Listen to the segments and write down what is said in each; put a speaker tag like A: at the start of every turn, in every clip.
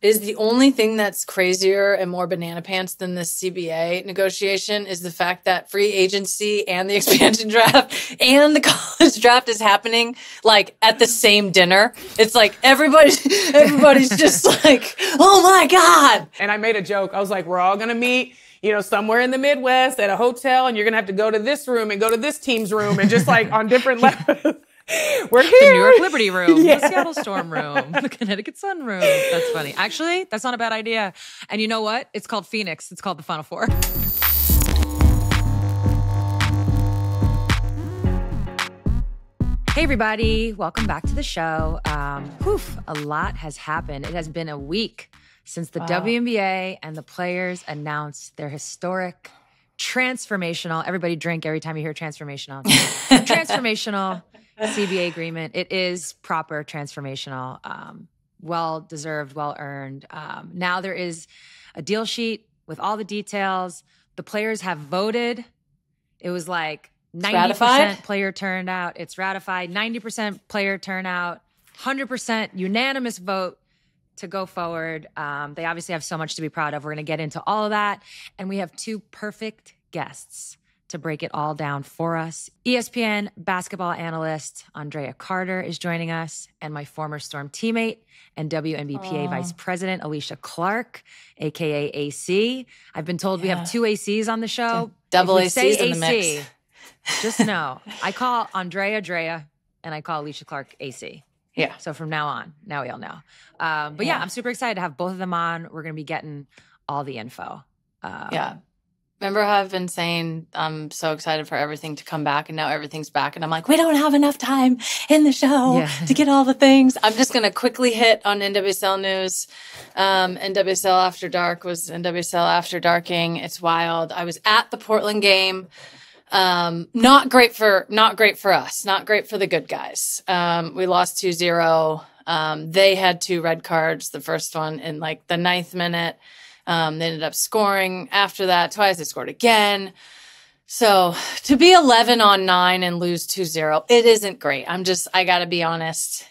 A: is the only thing that's crazier and more banana pants than this CBA negotiation is the fact that free agency and the expansion draft and the college draft is happening like at the same dinner. It's like everybody's just like, oh my God.
B: And I made a joke. I was like, we're all going to meet, somewhere in the Midwest at a hotel, and you're going to have to go to this room and go to this team's room and just like on different levels. We're here.
C: The New York Liberty room,
B: Yeah.
C: the Seattle Storm room, the Connecticut Sun room. That's funny. Actually, that's not a bad idea. And you know what? It's called Phoenix. It's called the Final Four. Hey, everybody. Welcome back to the show. A lot has happened. It has been a week since the WNBA and the players announced their historic, transformational, everybody drink every time you hear transformational, CBA agreement. It is proper transformational, well-deserved, well-earned. Now there is a deal sheet with all the details. The players have voted. It was like 90% player turnout. It's ratified. 90% player turnout. 100% unanimous vote to go forward. They obviously have so much to be proud of. We're going to get into all of that. And we have two perfect guests to break it all down for us. ESPN basketball analyst Andraya Carter is joining us, and my former Storm teammate and WNBPA vice president Alysha Clark, aka AC. I've been told we have two ACs on the show.
A: Double ACs in the mix.
C: Just know, I call Andraya Drea, and I call Alysha Clark AC.
A: Yeah.
C: So from now on, now we all know. But yeah, I'm super excited to have both of them on. We're going to be getting all the info.
A: Yeah. Remember how I've been saying I'm so excited for everything to come back, and now everything's back, and I'm like, we don't have enough time in the show to get all the things. I'm just going to quickly hit on NWSL news. NWSL After Dark was NWSL After Darking. It's wild. I was at the Portland game. Not great for us. Not great for the good guys. We lost 2-0. They had 2 red cards. The first one in like the 9th minute. They ended up scoring after that twice. They scored again. So to be 11-9 and lose 2-0, it isn't great. I got to be honest.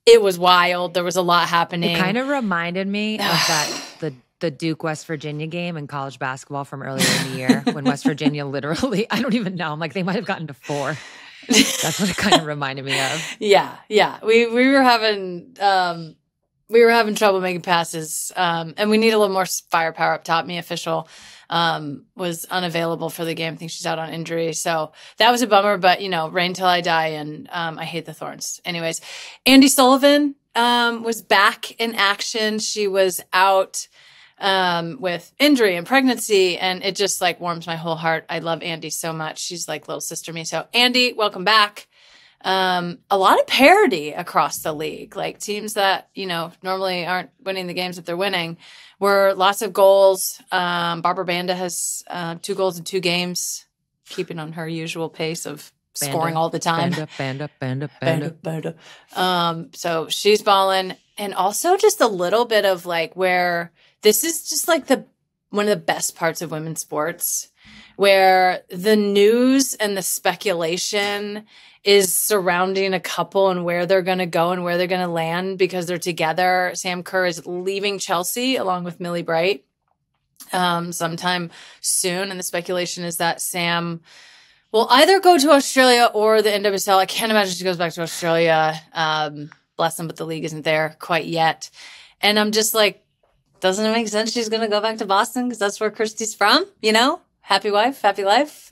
A: It was wild. There was a lot happening.
C: It kind of reminded me of the Duke West Virginia game in college basketball from earlier in the year when West Virginia literally, I don't even know. I'm like, they might have gotten to 4. That's what it kind of reminded me of.
A: Yeah. We were having trouble making passes, and we need a little more firepower up top. Mia Official was unavailable for the game. I think she's out on injury. So that was a bummer, but, rain till I die, and I hate the Thorns. Anyways, Andi Sullivan was back in action. She was out with injury and pregnancy, and it just, warms my whole heart. I love Andi so much. She's like little sister me. So, Andi, welcome back. A lot of parity across the league, like teams that, normally aren't winning the games that they're winning were lots of goals. Barbara Banda has 2 goals in 2 games, keeping on her usual pace of scoring all the time. Banda. So she's balling. And also just a little bit of where this is just one of the best parts of women's sports, where the news and the speculation is surrounding a couple and where they're going to go and where they're going to land because they're together. Sam Kerr is leaving Chelsea along with Millie Bright sometime soon. And the speculation is that Sam will either go to Australia or the NWSL. I can't imagine she goes back to Australia. Bless them, but the league isn't there quite yet. And I'm just doesn't it make sense she's going to go back to Boston because that's where Kirsty's from, Happy wife, happy life.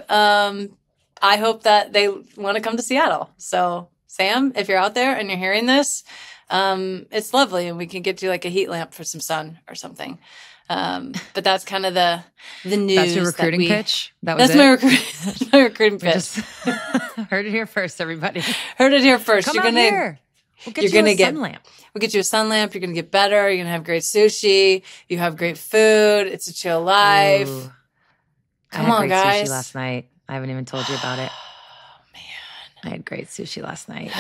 A: I hope that they want to come to Seattle. So, Sam, if you're out there and you're hearing this, it's lovely, and we can get you a heat lamp for some sun or something. But that's kind of the news.
C: That's your recruiting pitch?
A: That's my recruiting pitch.
C: Heard it here first, everybody.
A: Heard it here first.
C: Come out here. We'll get you a sun lamp.
A: We'll get you a sun lamp. You're going to get better. You're going to have great sushi. You have great food. It's a chill life.
C: Ooh.
A: Come on, guys.
C: I had great sushi last night. I haven't even told you about it.
A: Oh, man.
C: I had great sushi last night.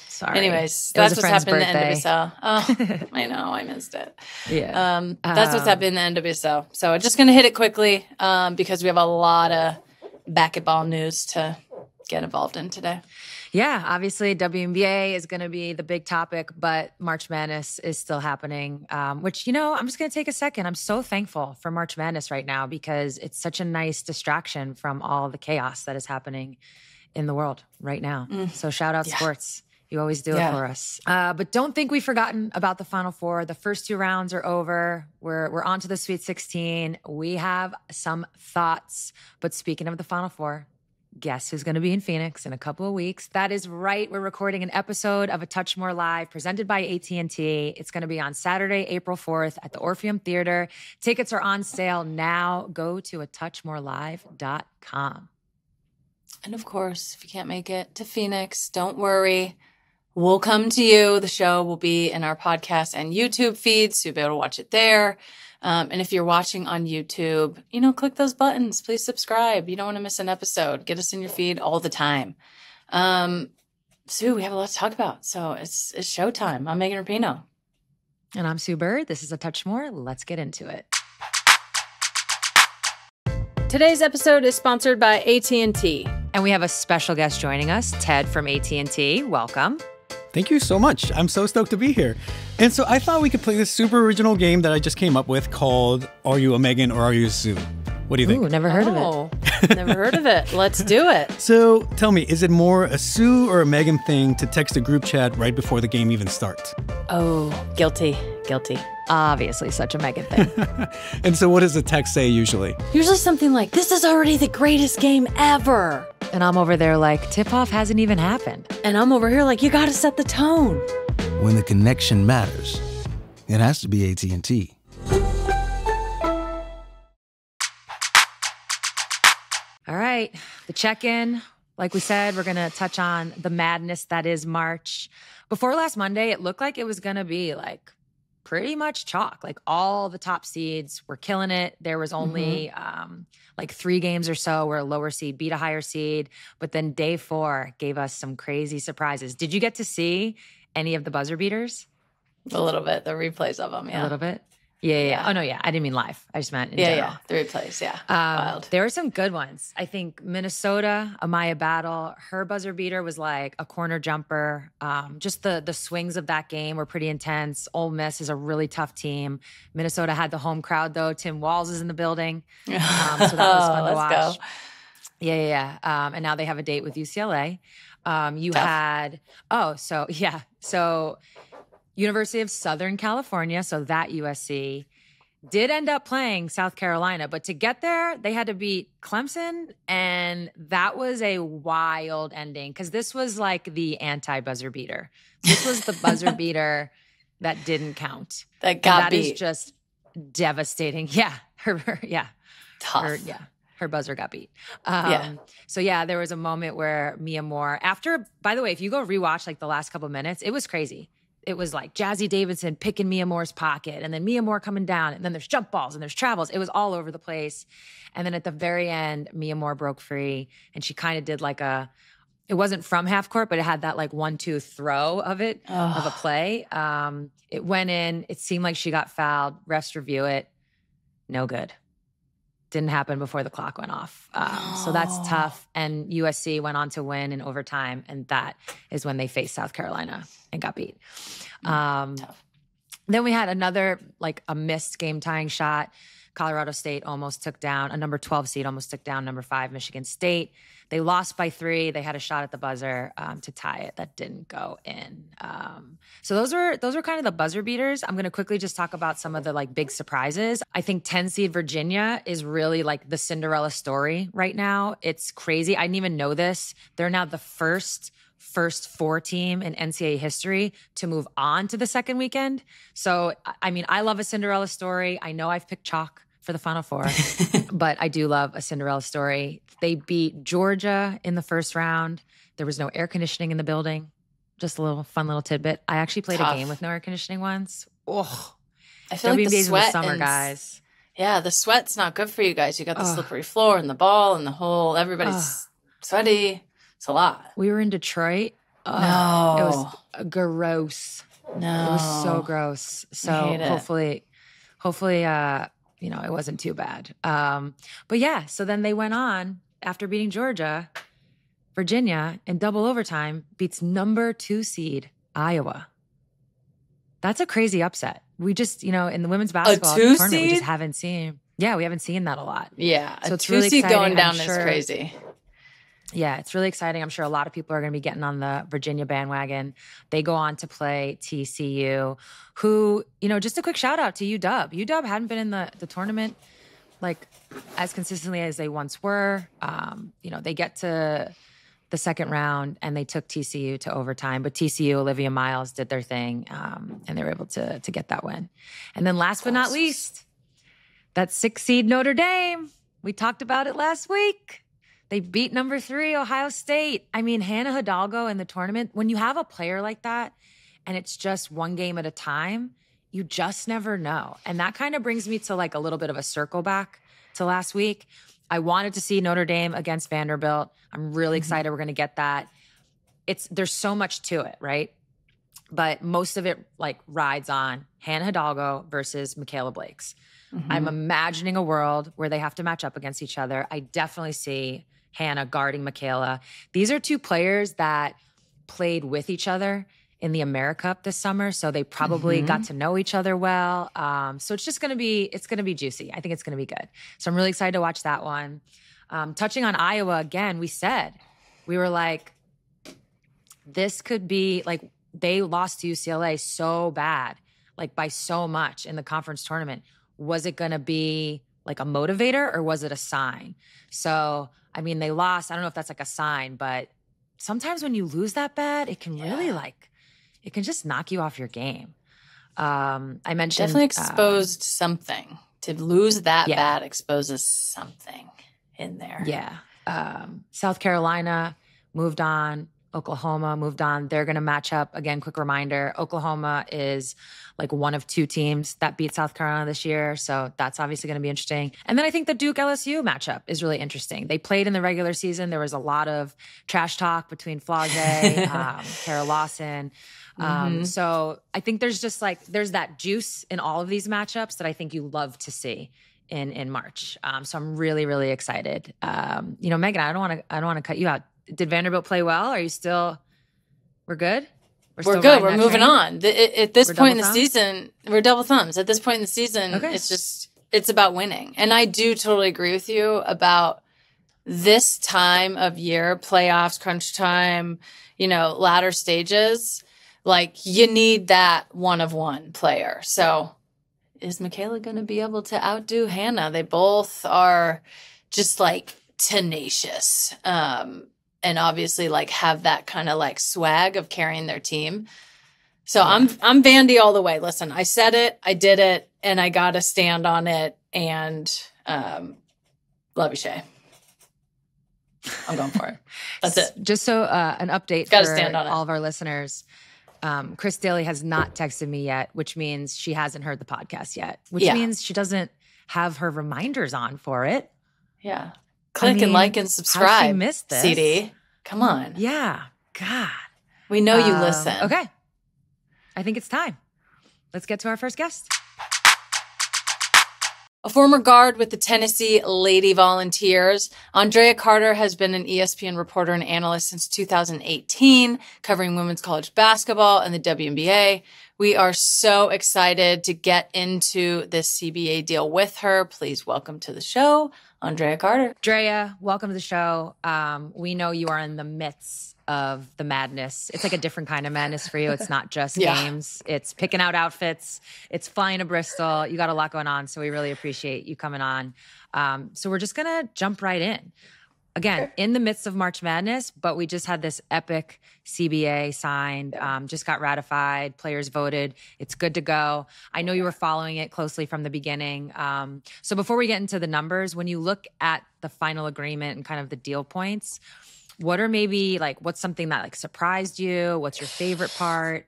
C: Sorry.
A: Anyways, that's what's happened in the NWSL. Oh, I know. I missed it.
C: Yeah.
A: That's what's happened in the NWSL. So I'm just going to hit it quickly because we have a lot of basketball news to get involved in today.
C: Yeah, obviously WNBA is going to be the big topic, but March Madness is still happening, which, I'm just going to take a second. I'm so thankful for March Madness right now because it's such a nice distraction from all the chaos that is happening in the world right now. So shout out sports. You always do it for us. But don't think we've forgotten about the Final Four. The first 2 rounds are over. We're on to the Sweet 16. We have some thoughts. But speaking of the Final Four, guess who's going to be in Phoenix in a couple of weeks? That is right. We're recording an episode of A Touch More Live presented by AT&T. It's going to be on Saturday, April 4th at the Orpheum Theater. Tickets are on sale now. Go to atouchmorelive.com.
A: And of course, if you can't make it to Phoenix, don't worry. We'll come to you. The show will be in our podcast and YouTube feeds, so you'll be able to watch it there. And if you're watching on YouTube, click those buttons. Please subscribe. You don't want to miss an episode. Get us in your feed all the time. Sue, we have a lot to talk about, so it's showtime. I'm Megan Rapinoe.
C: And I'm Sue Bird. This is A Touch More. Let's get into it.
A: Today's episode is sponsored by AT&T.
C: And we have a special guest joining us, Ted from AT&T. Welcome.
D: Thank you so much. I'm so stoked to be here. And so I thought we could play this super original game that I just came up with called Are You a Megan or Are You a Sue? What do you think?
C: Ooh, never heard of it.
A: Never heard of it. Let's do it.
D: So tell me, is it more a Sue or a Megan thing to text a group chat right before the game even starts?
A: Oh, guilty.
C: Obviously, such a Megan thing.
D: And so what does the text say usually?
A: Usually something like, this is already the greatest game ever.
C: And I'm over there like, tip-off hasn't even happened.
A: And I'm over here like, you got to set the tone.
E: When the connection matters, it has to be AT&T.
C: All right, the check-in. Like we said, we're going to touch on the madness that is March. Before last Monday, it looked like it was going to be like pretty much chalk. Like all the top seeds were killing it. There was only like 3 games or so where a lower seed beat a higher seed. But then day 4 gave us some crazy surprises. Did you get to see any of the buzzer beaters?
A: A little bit. The replays of them, yeah.
C: A little bit? Yeah. Oh, no, yeah. I didn't mean live. I just meant in general.
A: Yeah. The replays, yeah. Wild.
C: There were some good ones. I think Minnesota, Amaya Battle, her buzzer beater was like a corner jumper. Just the swings of that game were pretty intense. Ole Miss is a really tough team. Minnesota had the home crowd, though. Tim Walz is in the building. So that was fun to watch.
A: Let's go.
C: Yeah. And now they have a date with UCLA. So University of Southern California, so that USC, did end up playing South Carolina. But to get there, they had to beat Clemson, and that was a wild ending because this was like the anti-buzzer beater. This was the buzzer beater that didn't count.
A: That got beat.
C: That is just devastating. Yeah.
A: Tough.
C: Her buzzer got beat. So there was a moment where Mia Moore, by the way, if you go rewatch like the last couple of minutes, it was crazy. It was like Jazzy Davidson picking Mia Moore's pocket and then Mia Moore coming down and then there's jump balls and there's travels. It was all over the place. And then at the very end, Mia Moore broke free and she kind of did like it wasn't from half court, but it had that like 1-2 throw of it, of a play. It went in. It seemed like she got fouled. Refs review it. No good. Didn't happen before the clock went off. So that's tough. And USC went on to win in overtime. And that is when they faced South Carolina and got beat. Then we had another, like a missed game tying shot. Colorado State almost took down, a number 12 seed almost took down number 5 Michigan State. They lost by 3. They had a shot at the buzzer to tie it. That didn't go in. So those were kind of the buzzer beaters. I'm going to quickly just talk about some of the like big surprises. I think 10 seed Virginia is really like the Cinderella story right now. It's crazy. I didn't even know this. They're now the first 4 team in NCAA history to move on to the second weekend. So, I mean, I love a Cinderella story. I know I've picked chalk for the Final Four, but I do love a Cinderella story. They beat Georgia in the first round. There was no air conditioning in the building. Just a little fun little tidbit. I actually played a game with no air conditioning once. Oh,
A: I feel like the sweat
C: in the summer, guys.
A: Yeah, the sweat's not good for you guys. You got the slippery floor and the ball and the whole, everybody's sweaty. It's a lot.
C: We were in Detroit.
A: No.
C: It was gross.
A: No.
C: It was so gross. So hopefully, it wasn't too bad. But yeah, so then they went on after beating Georgia. Virginia, in double overtime, beats number 2 seed Iowa. That's a crazy upset. We just, in the women's basketball tournament, we just haven't seen. Yeah, we haven't seen that a lot.
A: Yeah,
C: so
A: a
C: it's
A: 2
C: really
A: seed
C: exciting.
A: going down is crazy.
C: Yeah, it's really exciting. I'm sure a lot of people are going to be getting on the Virginia bandwagon. They go on to play TCU, who, just a quick shout out to UW. UW hadn't been in the tournament like as consistently as they once were. They get to the second round and they took TCU to overtime, but TCU, Olivia Miles did their thing, and they were able to get that win. And then last but not least, that 6 seed Notre Dame. We talked about it last week. They beat number 3, Ohio State. I mean, Hannah Hidalgo in the tournament, when you have a player like that and it's just one game at a time, you just never know. And that kind of brings me to like a little bit of a circle back to last week. I wanted to see Notre Dame against Vanderbilt. I'm really excited we're going to get that. There's so much to it, right? But most of it like rides on Hannah Hidalgo versus Michaela Blakes. I'm imagining a world where they have to match up against each other. I definitely see Hannah guarding Michaela. These are 2 players that played with each other in the AmeriCup this summer, so they probably got to know each other well. So it's just going to be juicy. I think it's going to be good. So I'm really excited to watch that one. Touching on Iowa again, we were like, this could be like, they lost to UCLA so bad, like by so much in the conference tournament. Was it going to be like a motivator or was it a sign? So, I mean, they lost. I don't know if that's like a sign, but sometimes when you lose that bad, it can really it can just knock you off your game. I mentioned
A: definitely exposed something. To lose that bad exposes something in there.
C: Yeah. South Carolina moved on. Oklahoma moved on. They're going to match up. Again, quick reminder, Oklahoma is like one of 2 teams that beat South Carolina this year. So that's obviously going to be interesting. And then I think the Duke-LSU matchup is really interesting. They played in the regular season. There was a lot of trash talk between Flage, Kara Lawson. So I think there's just there's that juice in all of these matchups that I think you love to see in March. So I'm really, really excited. Megan, I don't want to cut you out. Did Vanderbilt play well? Are you still? We're good.
A: We're good. We're moving on. At this point in the season, we're double thumbs. At this point in the season, it's about winning. And I do totally agree with you about this time of year, playoffs, crunch time, latter stages. Like you need that one of one player. So is Michaela going to be able to outdo Hannah? They both are just like tenacious. And obviously like have that kind of like swag of carrying their team. So I'm Vandy all the way. Listen, I said it, I did it, and I got to stand on it. And love you, Shay. I'm going for it. That's it.
C: Just so an update
A: Gotta
C: for
A: stand on
C: all
A: it.
C: of our listeners. Chris Daly has not texted me yet, which means she hasn't heard the podcast yet, which means she doesn't have her reminders on for it.
A: Yeah. Click and like and subscribe.
C: How she missed this?
A: CD. Come on.
C: Yeah. God.
A: We know you listen.
C: Okay. I think it's time. Let's get to our first guest.
A: A former guard with the Tennessee Lady Volunteers, Andraya Carter has been an ESPN reporter and analyst since 2018, covering women's college basketball and the WNBA. We are so excited to get into this CBA deal with her. Please welcome to the show, Andraya Carter.
C: Drea, welcome to the show. We know you are in the midst of the madness. It's like a different kind of madness for you. It's not just games. It's picking out outfits. It's flying to Bristol. You got a lot going on, so we really appreciate you coming on. So we're just going to jump right in. Again, in the midst of March Madness, but we just had this epic CBA signed, just got ratified, players voted. It's good to go. I know you were following it closely from the beginning. So before we get into the numbers, when you look at the final agreement and kind of the deal points, what are maybe like, what's something that like surprised you? What's your favorite part?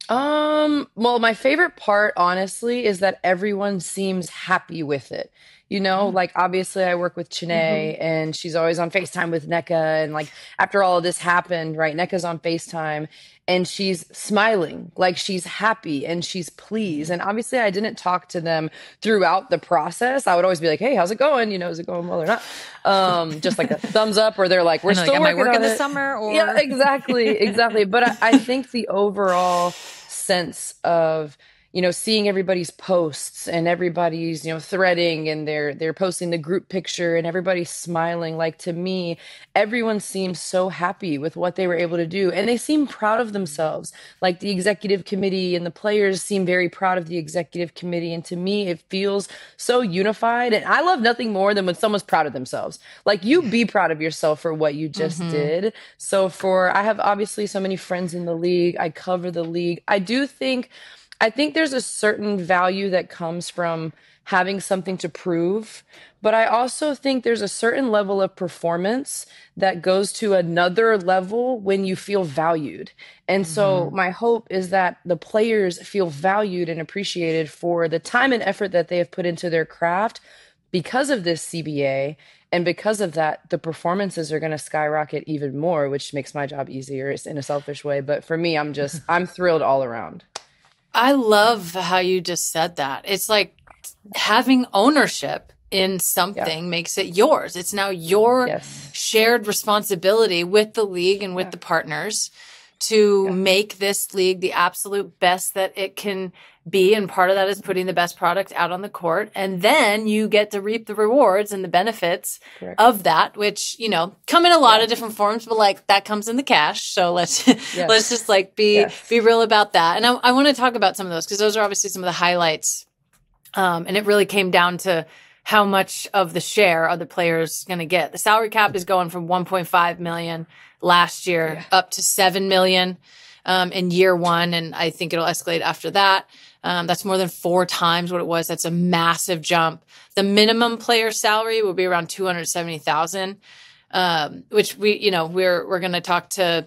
F: Well, my favorite part, honestly, is that everyone seems happy with it. You know, like obviously I work with Chanae and she's always on FaceTime with NECA. And like after all of this happened, right, NECA's on FaceTime and she's smiling, like she's happy and she's pleased. And obviously I didn't talk to them throughout the process. I would always be like, hey, how's it going? Is it going well or not? Just like a thumbs up, or they're like, we're still
C: am I
F: working
C: working
F: on
C: this
F: it.
C: summer? Or
F: Yeah, exactly. But I think the overall sense of, seeing everybody's posts and everybody's, threading, and they're posting the group picture and everybody's smiling. Like, to me, everyone seems so happy with what they were able to do, and they seem proud of themselves. Like, the executive committee and the players seem very proud of the executive committee. And to me, it feels so unified. And I love nothing more than when someone's proud of themselves. Like, you be proud of yourself for what you just did. So I have obviously so many friends in the league. I cover the league. I think there's a certain value that comes from having something to prove, but I also think there's a certain level of performance that goes to another level when you feel valued. And so my hope is that the players feel valued and appreciated for the time and effort that they have put into their craft because of this CBA. And because of that, the performances are going to skyrocket even more, which makes my job easier in a selfish way. But for me, I'm thrilled all around.
A: I love how you just said that. It's like having ownership in something makes it yours. It's now your shared responsibility with the league and with the partners to make this league the absolute best that it can be. And part of that is putting the best product out on the court. And then you get to reap the rewards and the benefits of that, which, come in a lot of different forms, but like that comes in the cash. So let's just like be real about that. And I want to talk about some of those because those are obviously some of the highlights. And it really came down to how much of the share are the players going to get. The salary cap is going from 1.5 million last year up to 7 million in year one. And I think it'll escalate after that. That's more than 4 times what it was. That's a massive jump. The minimum player salary will be around 270,000, which we're going to talk to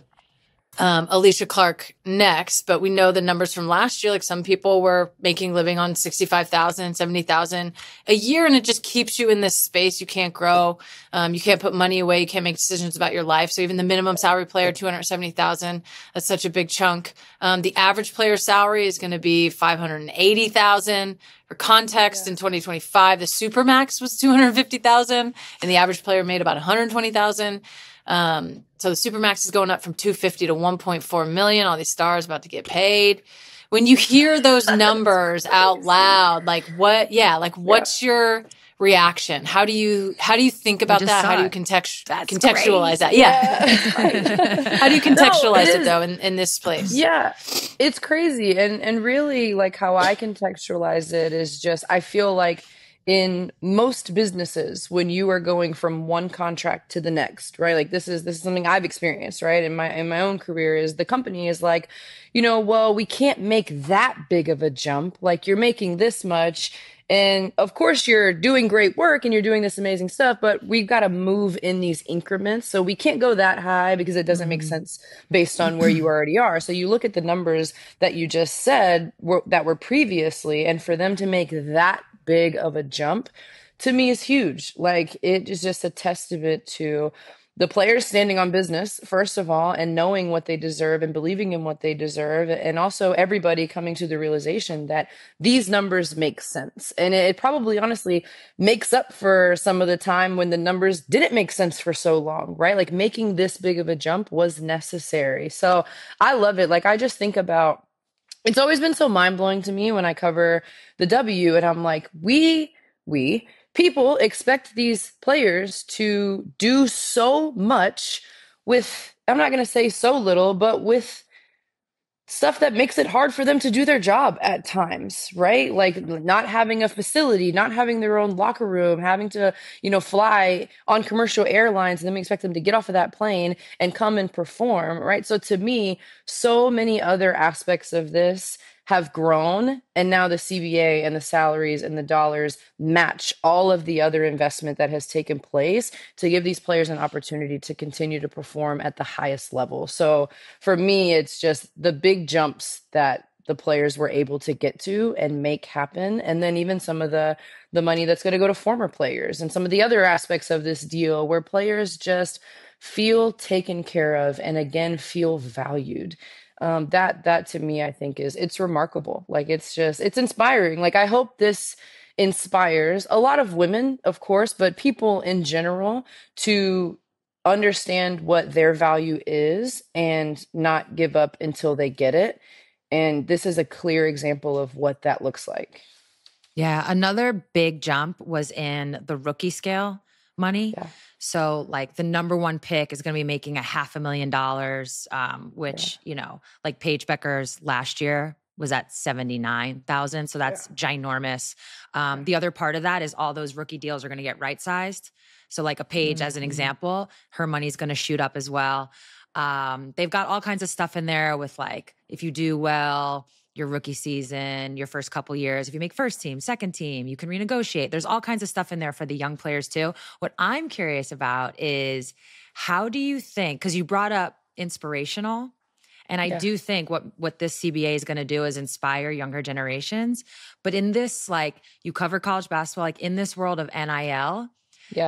A: Alysha Clark next, but we know the numbers from last year. Like, some people were making living on 65,000, 70,000 a year, and it just keeps you in this space. You can't grow. You can't put money away. You can't make decisions about your life. So even the minimum salary player, 270,000, that's such a big chunk. The average player salary is going to be 580,000. For context, in 2025, the Supermax was 250,000, and the average player made about 120,000. So the Supermax is going up from 250 to 1.4 million. All these stars about to get paid. When you hear those numbers out loud, what's your reaction? How do you think about that? How do you contextualize that? Yeah. How do you contextualize it though in this place?
F: Yeah, it's crazy. And really, like, how I contextualize it is just, I feel like in most businesses, when you are going from one contract to the next, right? Like, this is something I've experienced, right? In my own career, is the company is like, well, we can't make that big of a jump. Like, you're making this much, and of course you're doing great work and you're doing this amazing stuff, but we've got to move in these increments. So we can't go that high because it doesn't make sense based on where you already are. So you look at the numbers that you just said that were previously, and for them to make that big of a jump, to me, is huge. Like, it is just a testament to the players standing on business, first of all, and knowing what they deserve and believing in what they deserve. And also everybody coming to the realization that these numbers make sense. And it probably honestly makes up for some of the time when the numbers didn't make sense for so long, right? Like, making this big of a jump was necessary. So I love it. Like, I just think about, it's always been so mind-blowing to me when I cover the W, and I'm like, people expect these players to do so much with, I'm not going to say so little, but with stuff that makes it hard for them to do their job at times, right? Like, not having a facility, not having their own locker room, having to, fly on commercial airlines, and then we expect them to get off of that plane and come and perform, right? So to me, so many other aspects of this have grown, and now the CBA and the salaries and the dollars match all of the other investment that has taken place to give these players an opportunity to continue to perform at the highest level. So for me, it's just the big jumps that the players were able to get to and make happen. And then even some of the money that's going to go to former players, and some of the other aspects of this deal where players just feel taken care of and again feel valued. That to me, I think it's remarkable. Like, it's inspiring. Like, I hope this inspires a lot of women, of course, but people in general to understand what their value is and not give up until they get it. And this is a clear example of what that looks like.
C: Yeah. Another big jump was in the rookie scale money.
F: Yeah.
C: So like the number one pick is going to be making $500,000, which, like Paige Becker's last year was at 79,000. So that's ginormous. The other part of that is all those rookie deals are going to get right-sized. So like a Paige, as an example, her money's going to shoot up as well. They've got all kinds of stuff in there with like, if you do well, your rookie season, your first couple years, if you make first team, second team, you can renegotiate. There's all kinds of stuff in there for the young players too. What I'm curious about is how do you think, because you brought up inspirational, and I do think what this CBA is going to do is inspire younger generations. But in this, like, you cover college basketball, like in this world of NIL,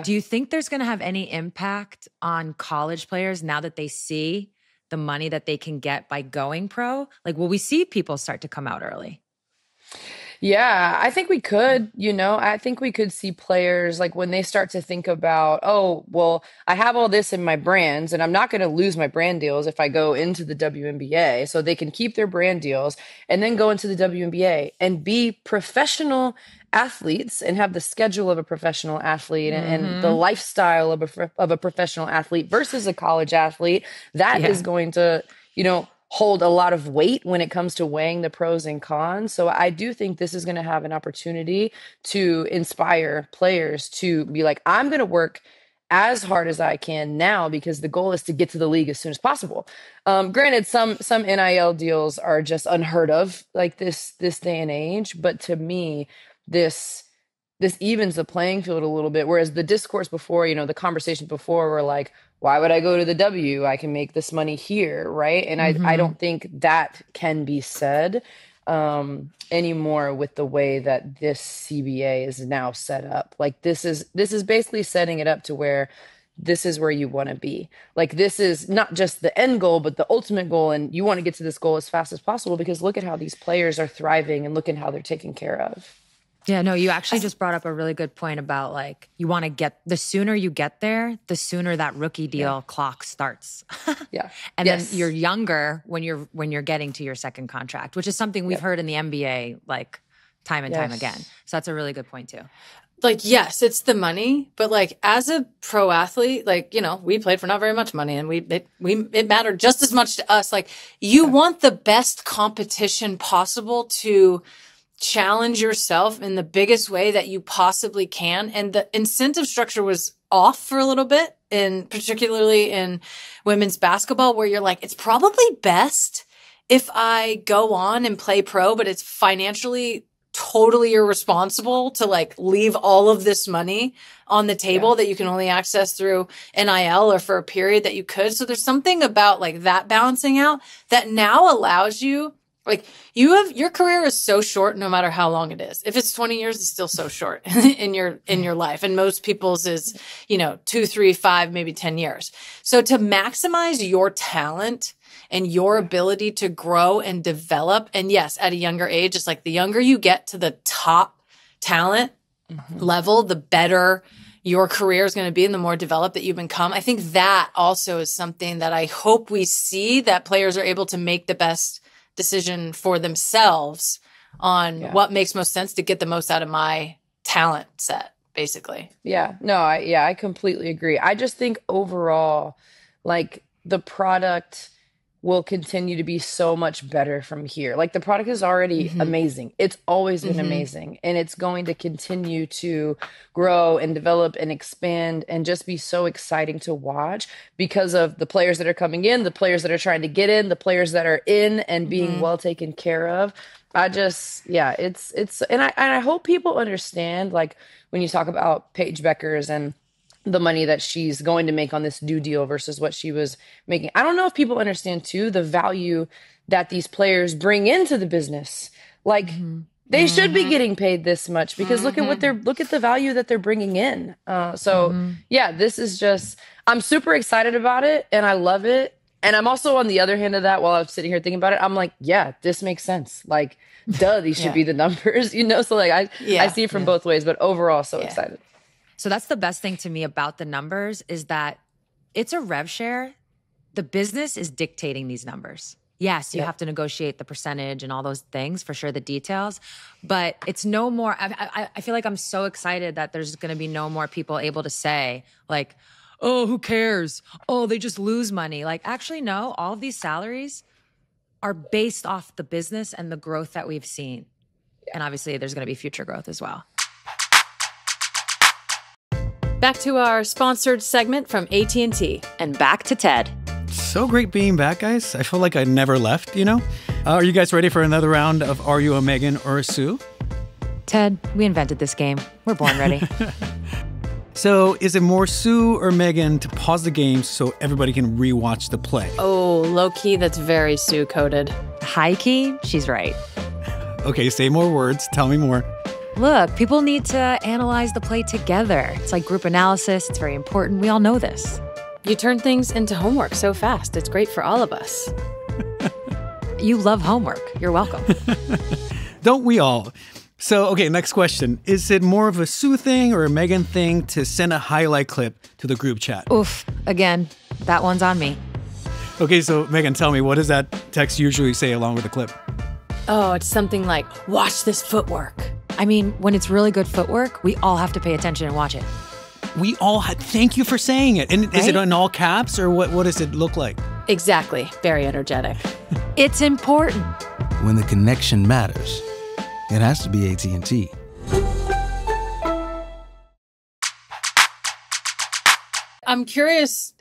C: do you think there's going to have any impact on college players now that they see the money that they can get by going pro? Like, will we see people start to come out early?
F: Yeah, I think we could, I think we could see players like when they start to think about, oh, well, I have all this in my brands and I'm not going to lose my brand deals if I go into the WNBA. So they can keep their brand deals and then go into the WNBA and be professional athletes and have the schedule of a professional athlete and the lifestyle of a professional athlete versus a college athlete. That is going to, hold a lot of weight when it comes to weighing the pros and cons. So I do think this is going to have an opportunity to inspire players to be like, I'm going to work as hard as I can now because the goal is to get to the league as soon as possible. Granted, some NIL deals are just unheard of like this day and age, but to me, this evens the playing field a little bit. Whereas the discourse before, the conversations before were like, why would I go to the W? I can make this money here, right? And I don't think that can be said anymore with the way that this CBA is now set up. Like this is basically setting it up to where this is where you want to be. Like this is not just the end goal, but the ultimate goal. And you want to get to this goal as fast as possible because look at how these players are thriving and look at how they're taken care of.
C: Yeah, no, you actually just brought up a really good point about like, you want to get, the sooner you get there, the sooner that rookie deal clock starts. And then you're younger when you're getting to your second contract, which is something we've heard in the NBA, like time and time again. So that's a really good point too.
A: Like, yes, it's the money, but like as a pro athlete, like, we played for not very much money and it mattered just as much to us. Like you want the best competition possible to challenge yourself in the biggest way that you possibly can. And the incentive structure was off for a little bit, and particularly in women's basketball, where you're like, it's probably best if I go on and play pro, but it's financially totally irresponsible to like leave all of this money on the table that you can only access through NIL or for a period that you could. So there's something about like that balancing out that now allows you, like your career is so short no matter how long it is. If it's 20 years, it's still so short in your life. And most people's is, 2, 3, 5, maybe 10 years. So to maximize your talent and your ability to grow and develop, and yes, at a younger age, it's like the younger you get to the top talent level, the better your career is going to be and the more developed that you become. I think that also is something that I hope we see, that players are able to make the best decision for themselves on what makes most sense to get the most out of my talent set, basically.
F: Yeah, no, I completely agree. I just think overall, like the product will continue to be so much better from here. Like the product is already amazing. It's always been amazing. And it's going to continue to grow and develop and expand and just be so exciting to watch because of the players that are coming in, the players that are trying to get in, the players that are in and being well taken care of. I just, and I hope people understand, like when you talk about Paige Beckers and the money that she's going to make on this new deal versus what she was making. I don't know if people understand too, the value that these players bring into the business. Like they should be getting paid this much because look at the value that they're bringing in. This is just, I'm super excited about it and I love it. And I'm also on the other hand of that, while I'm sitting here thinking about it, I'm like, yeah, this makes sense. Like, duh, these should be the numbers, So like I see it from both ways, but overall, so excited.
C: So that's the best thing to me about the numbers is that it's a rev share. The business is dictating these numbers. Yes, you have to negotiate the percentage and all those things, for sure, the details. But it's no more, I feel like I'm so excited that there's going to be no more people able to say, like, oh, who cares? Oh, they just lose money. Like, actually, no, all of these salaries are based off the business and the growth that we've seen. And obviously, there's going to be future growth as well.
A: Back to our sponsored segment from AT&T.
C: And back to Ted.
D: So great being back, guys. I feel like I never left, Are you guys ready for another round of Are You a Megan or a Sue?
C: Ted, we invented this game. We're born ready.
D: So is it more Sue or Megan to pause the game so everybody can rewatch the play?
A: Oh, low-key, that's very Sue-coded.
C: High-key, she's right.
D: Okay, say more words. Tell me more.
C: Look, people need to analyze the play together. It's like group analysis. It's very important. We all know this.
A: You turn things into homework so fast. It's great for all of us.
C: You love homework. You're welcome.
D: Don't we all? So, okay, next question. Is it more of a Sue thing or a Megan thing to send a highlight clip to the group chat?
C: Oof. Again, that one's on me.
D: Okay, so Megan, tell me, what does that text usually say along with the clip?
A: Oh, it's something like, watch this footwork.
C: I mean, when it's really good footwork, we all have to pay attention and watch it.
D: We all thank you for saying it. And is it in all caps or what does it look like?
A: Exactly. Very energetic.
C: It's important.
E: When the connection matters, it has to be AT&T.
A: I'm curious,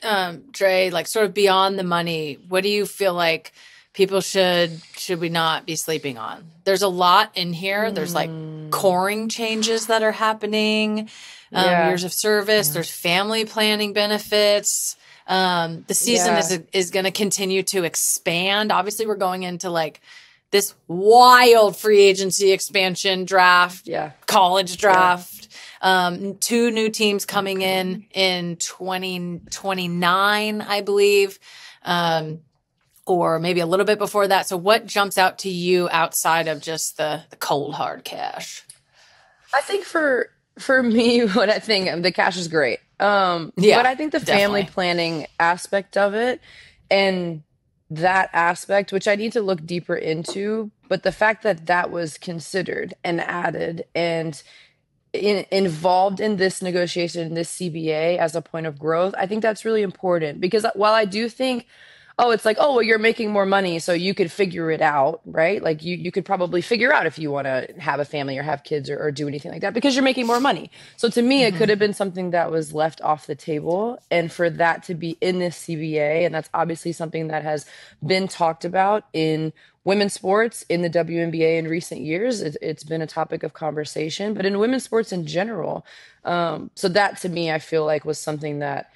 A: Dre, like sort of beyond the money, what do you feel like people should we not be sleeping on? There's a lot in here. There's like coring changes that are happening, years of service. There's family planning benefits. The season is going to continue to expand. Obviously, we're going into like this wild free agency expansion draft, college draft. 2 new teams coming in 2029, I believe. Or maybe a little bit before that. So what jumps out to you outside of just the cold, hard cash?
F: I think for me, what I think, the cash is great. But I think the family planning aspect of it and that aspect, which I need to look deeper into, but the fact that that was considered and added and involved in this negotiation, this CBA as a point of growth, I think that's really important because while I do think, it's like, well, you're making more money, so you could figure it out, right? Like you could probably figure out if you want to have a family or have kids or do anything like that because you're making more money. So to me, it could have been something that was left off the table. And for that to be in this CBA, and that's obviously something that has been talked about in women's sports, in the WNBA in recent years, it's been a topic of conversation, but in women's sports in general. So that to me, I feel like was something that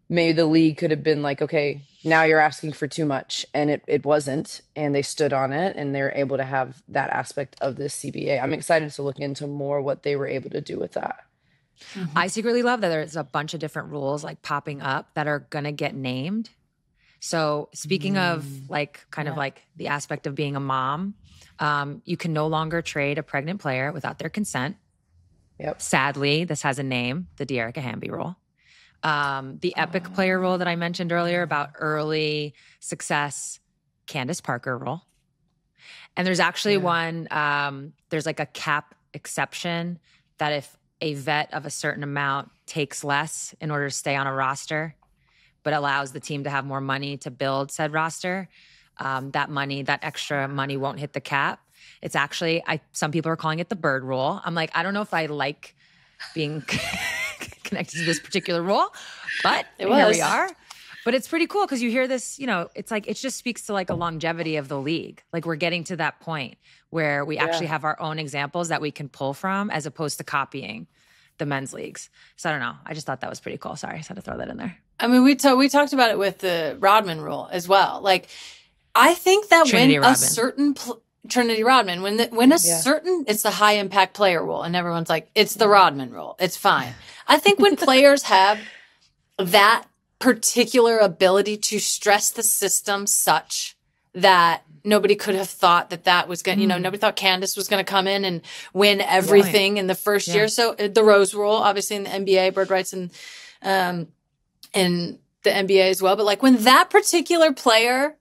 F: maybe the league could have been like, okay, now you're asking for too much. And it wasn't. And they stood on it and they're able to have that aspect of this CBA. I'm excited to look into more what they were able to do with that.
C: I secretly love that there's a bunch of different rules like popping up that are going to get named. So speaking of like kind of like the aspect of being a mom, you can no longer trade a pregnant player without their consent.
F: Yep.
C: Sadly, this has a name, the De'Erica Hamby rule. The epic player rule that I mentioned earlier about early success, Candace Parker rule. And there's actually one, there's like a cap exception that if a vet of a certain amount takes less in order to stay on a roster, but allows the team to have more money to build said roster, that extra money won't hit the cap. It's actually, some people are calling it the bird rule. I'm like, I don't know if I like being connected to this particular rule, but here we are. But it's pretty cool because you hear this, it's like, it just speaks to like a longevity of the league. Like we're getting to that point where we actually have our own examples that we can pull from as opposed to copying the men's leagues. So I don't know. I just thought that was pretty cool. Sorry, I just had to throw that in there.
A: I mean, we talked about it with the Rodman rule as well. Like, I think that
C: Trinity
A: when
C: Rodman.
A: a certain Trinity Rodman, certain, it's the high impact player rule, and everyone's like, it's the Rodman rule. It's fine. I think when players have that particular ability to stress the system such that nobody could have thought that was going to, nobody thought Candace was going to come in and win everything in the first year. So the Rose Rule, obviously in the NBA, bird rights and the NBA as well. But like when that particular player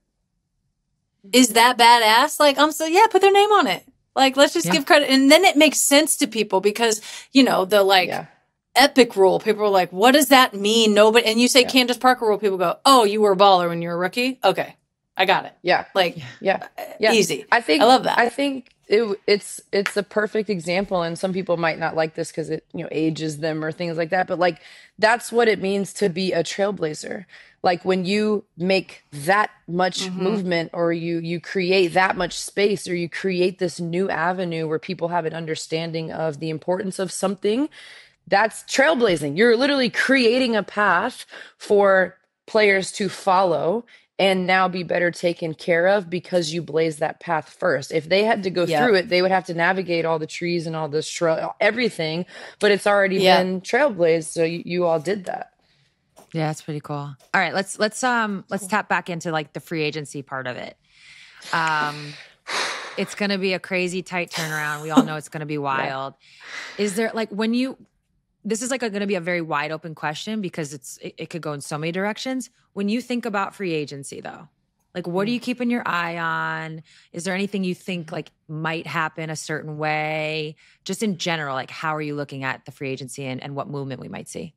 A: is that badass, like put their name on it. Like, let's just give credit. And then it makes sense to people because, the epic rule, people are like, what does that mean? Nobody, and you say Candace Parker rule, people go, oh, you were a baller when you were a rookie? Okay. I got it.
F: Yeah.
A: Easy.
F: I think,
A: I love that.
F: I think it's a perfect example. And some people might not like this because it, ages them or things like that. But like, that's what it means to be a trailblazer. Like when you make that much movement or you create that much space or you create this new avenue where people have an understanding of the importance of something, that's trailblazing. You're literally creating a path for players to follow and now be better taken care of because you blaze that path first. If they had to go through it, they would have to navigate all the trees and all the everything, but it's already been trailblazed. So you all did that.
C: Yeah, that's pretty cool. All right, let's tap back into like the free agency part of it. It's going to be a crazy tight turnaround. We all know it's going to be wild. Is there like this is like going to be a very wide open question because it could go in so many directions. When you think about free agency though, like what are you keeping your eye on? Is there anything you think like might happen a certain way? Just in general, like how are you looking at the free agency and what movement we might see?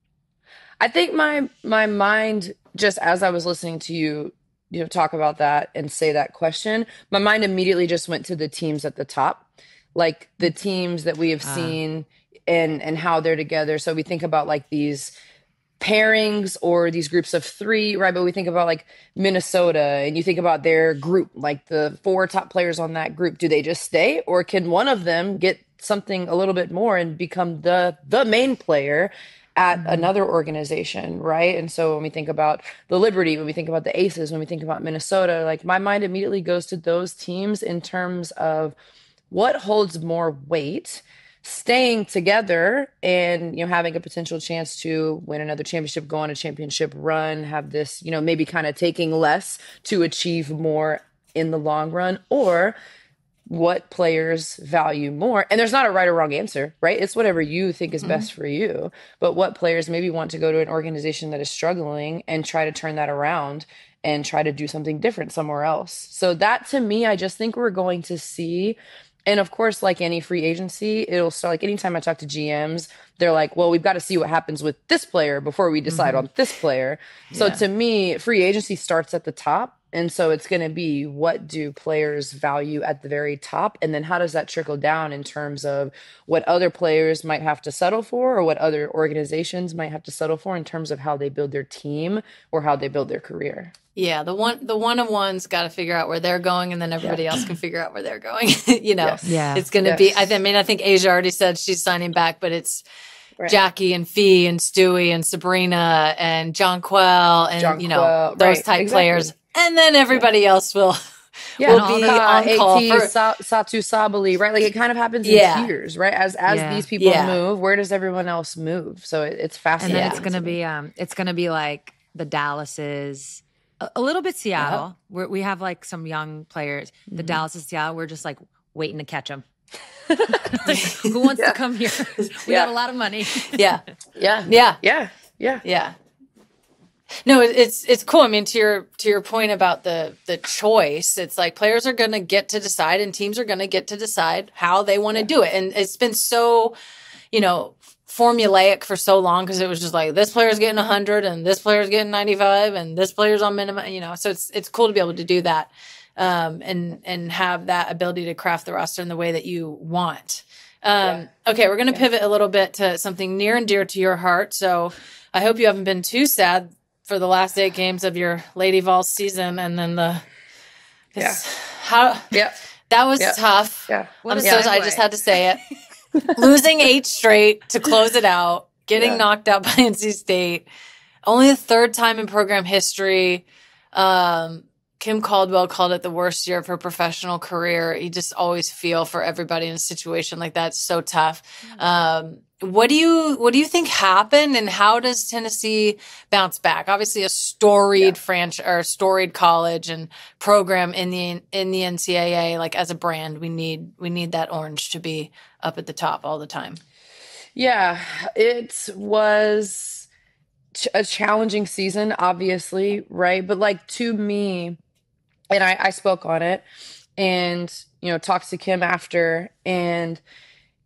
F: I think my mind, just as I was listening to you talk about that and say that question, my mind immediately just went to the teams at the top, like the teams that we have seen and how they're together. So we think about like these pairings or these groups of three, right? But we think about like Minnesota and you think about their group, like the 4 top players on that group. Do they just stay or can one of them get something a little bit more and become the main player at another organization, right? And so when we think about the Liberty, when we think about the Aces, when we think about Minnesota, like my mind immediately goes to those teams in terms of what holds more weight, staying together and, having a potential chance to win another championship, go on a championship run, have this, maybe kind of taking less to achieve more in the long run, or what players value more. And there's not a right or wrong answer, right? It's whatever you think is best for you. But what players maybe want to go to an organization that is struggling and try to turn that around and try to do something different somewhere else. So that to me, I just think we're going to see. And of course, like any free agency, it'll start like anytime I talk to GMs, they're like, well, we've got to see what happens with this player before we decide on this player. So to me, free agency starts at the top. And so it's going to be what do players value at the very top? And then how does that trickle down in terms of what other players might have to settle for or what other organizations might have to settle for in terms of how they build their team or how they build their career?
A: Yeah, the one-on-one's got to figure out where they're going, and then everybody else can figure out where they're going. It's going to be. I think Asia already said she's signing back, but it's Jackie and Fee and Stewie and Sabrina and Jonquel and those type players, and then everybody else will be on call for
F: Satu Sabali, right? Like it kind of happens in tiers, right? As these people move, where does everyone else move? So it's fascinating.
C: And then it's gonna be like the Dallases. A little bit Seattle. We have like some young players. The Dallas and Seattle, we're just like waiting to catch them. Who wants to come here? We got a lot of money.
A: Yeah. No, it's cool. I mean, to your point about the choice, it's like players are going to get to decide and teams are going to get to decide how they want to do it. And it's been so, formulaic for so long because it was just like this player's getting 100 and this player's getting 95 and this player's on minimum, so it's cool to be able to do that and have that ability to craft the roster in the way that you want. Okay, we're going to pivot a little bit to something near and dear to your heart. So I hope you haven't been too sad for the last 8 games of your Lady Vol season and then that was tough.
F: Yeah.
A: I just had to say it. Losing 8 straight to close it out, getting knocked out by NC State, only the 3rd time in program history. Kim Caldwell called it the worst year of her professional career. You just always feel for everybody in a situation like that. It's so tough. What do you think happened, and how does Tennessee bounce back? Obviously, a storied franchise or storied college and program in the NCAA. Like, as a brand, we need that orange to be up at the top all the time.
F: Yeah, it was a challenging season, obviously, right? But like, to me, and I spoke on it, and talked to Kim after, and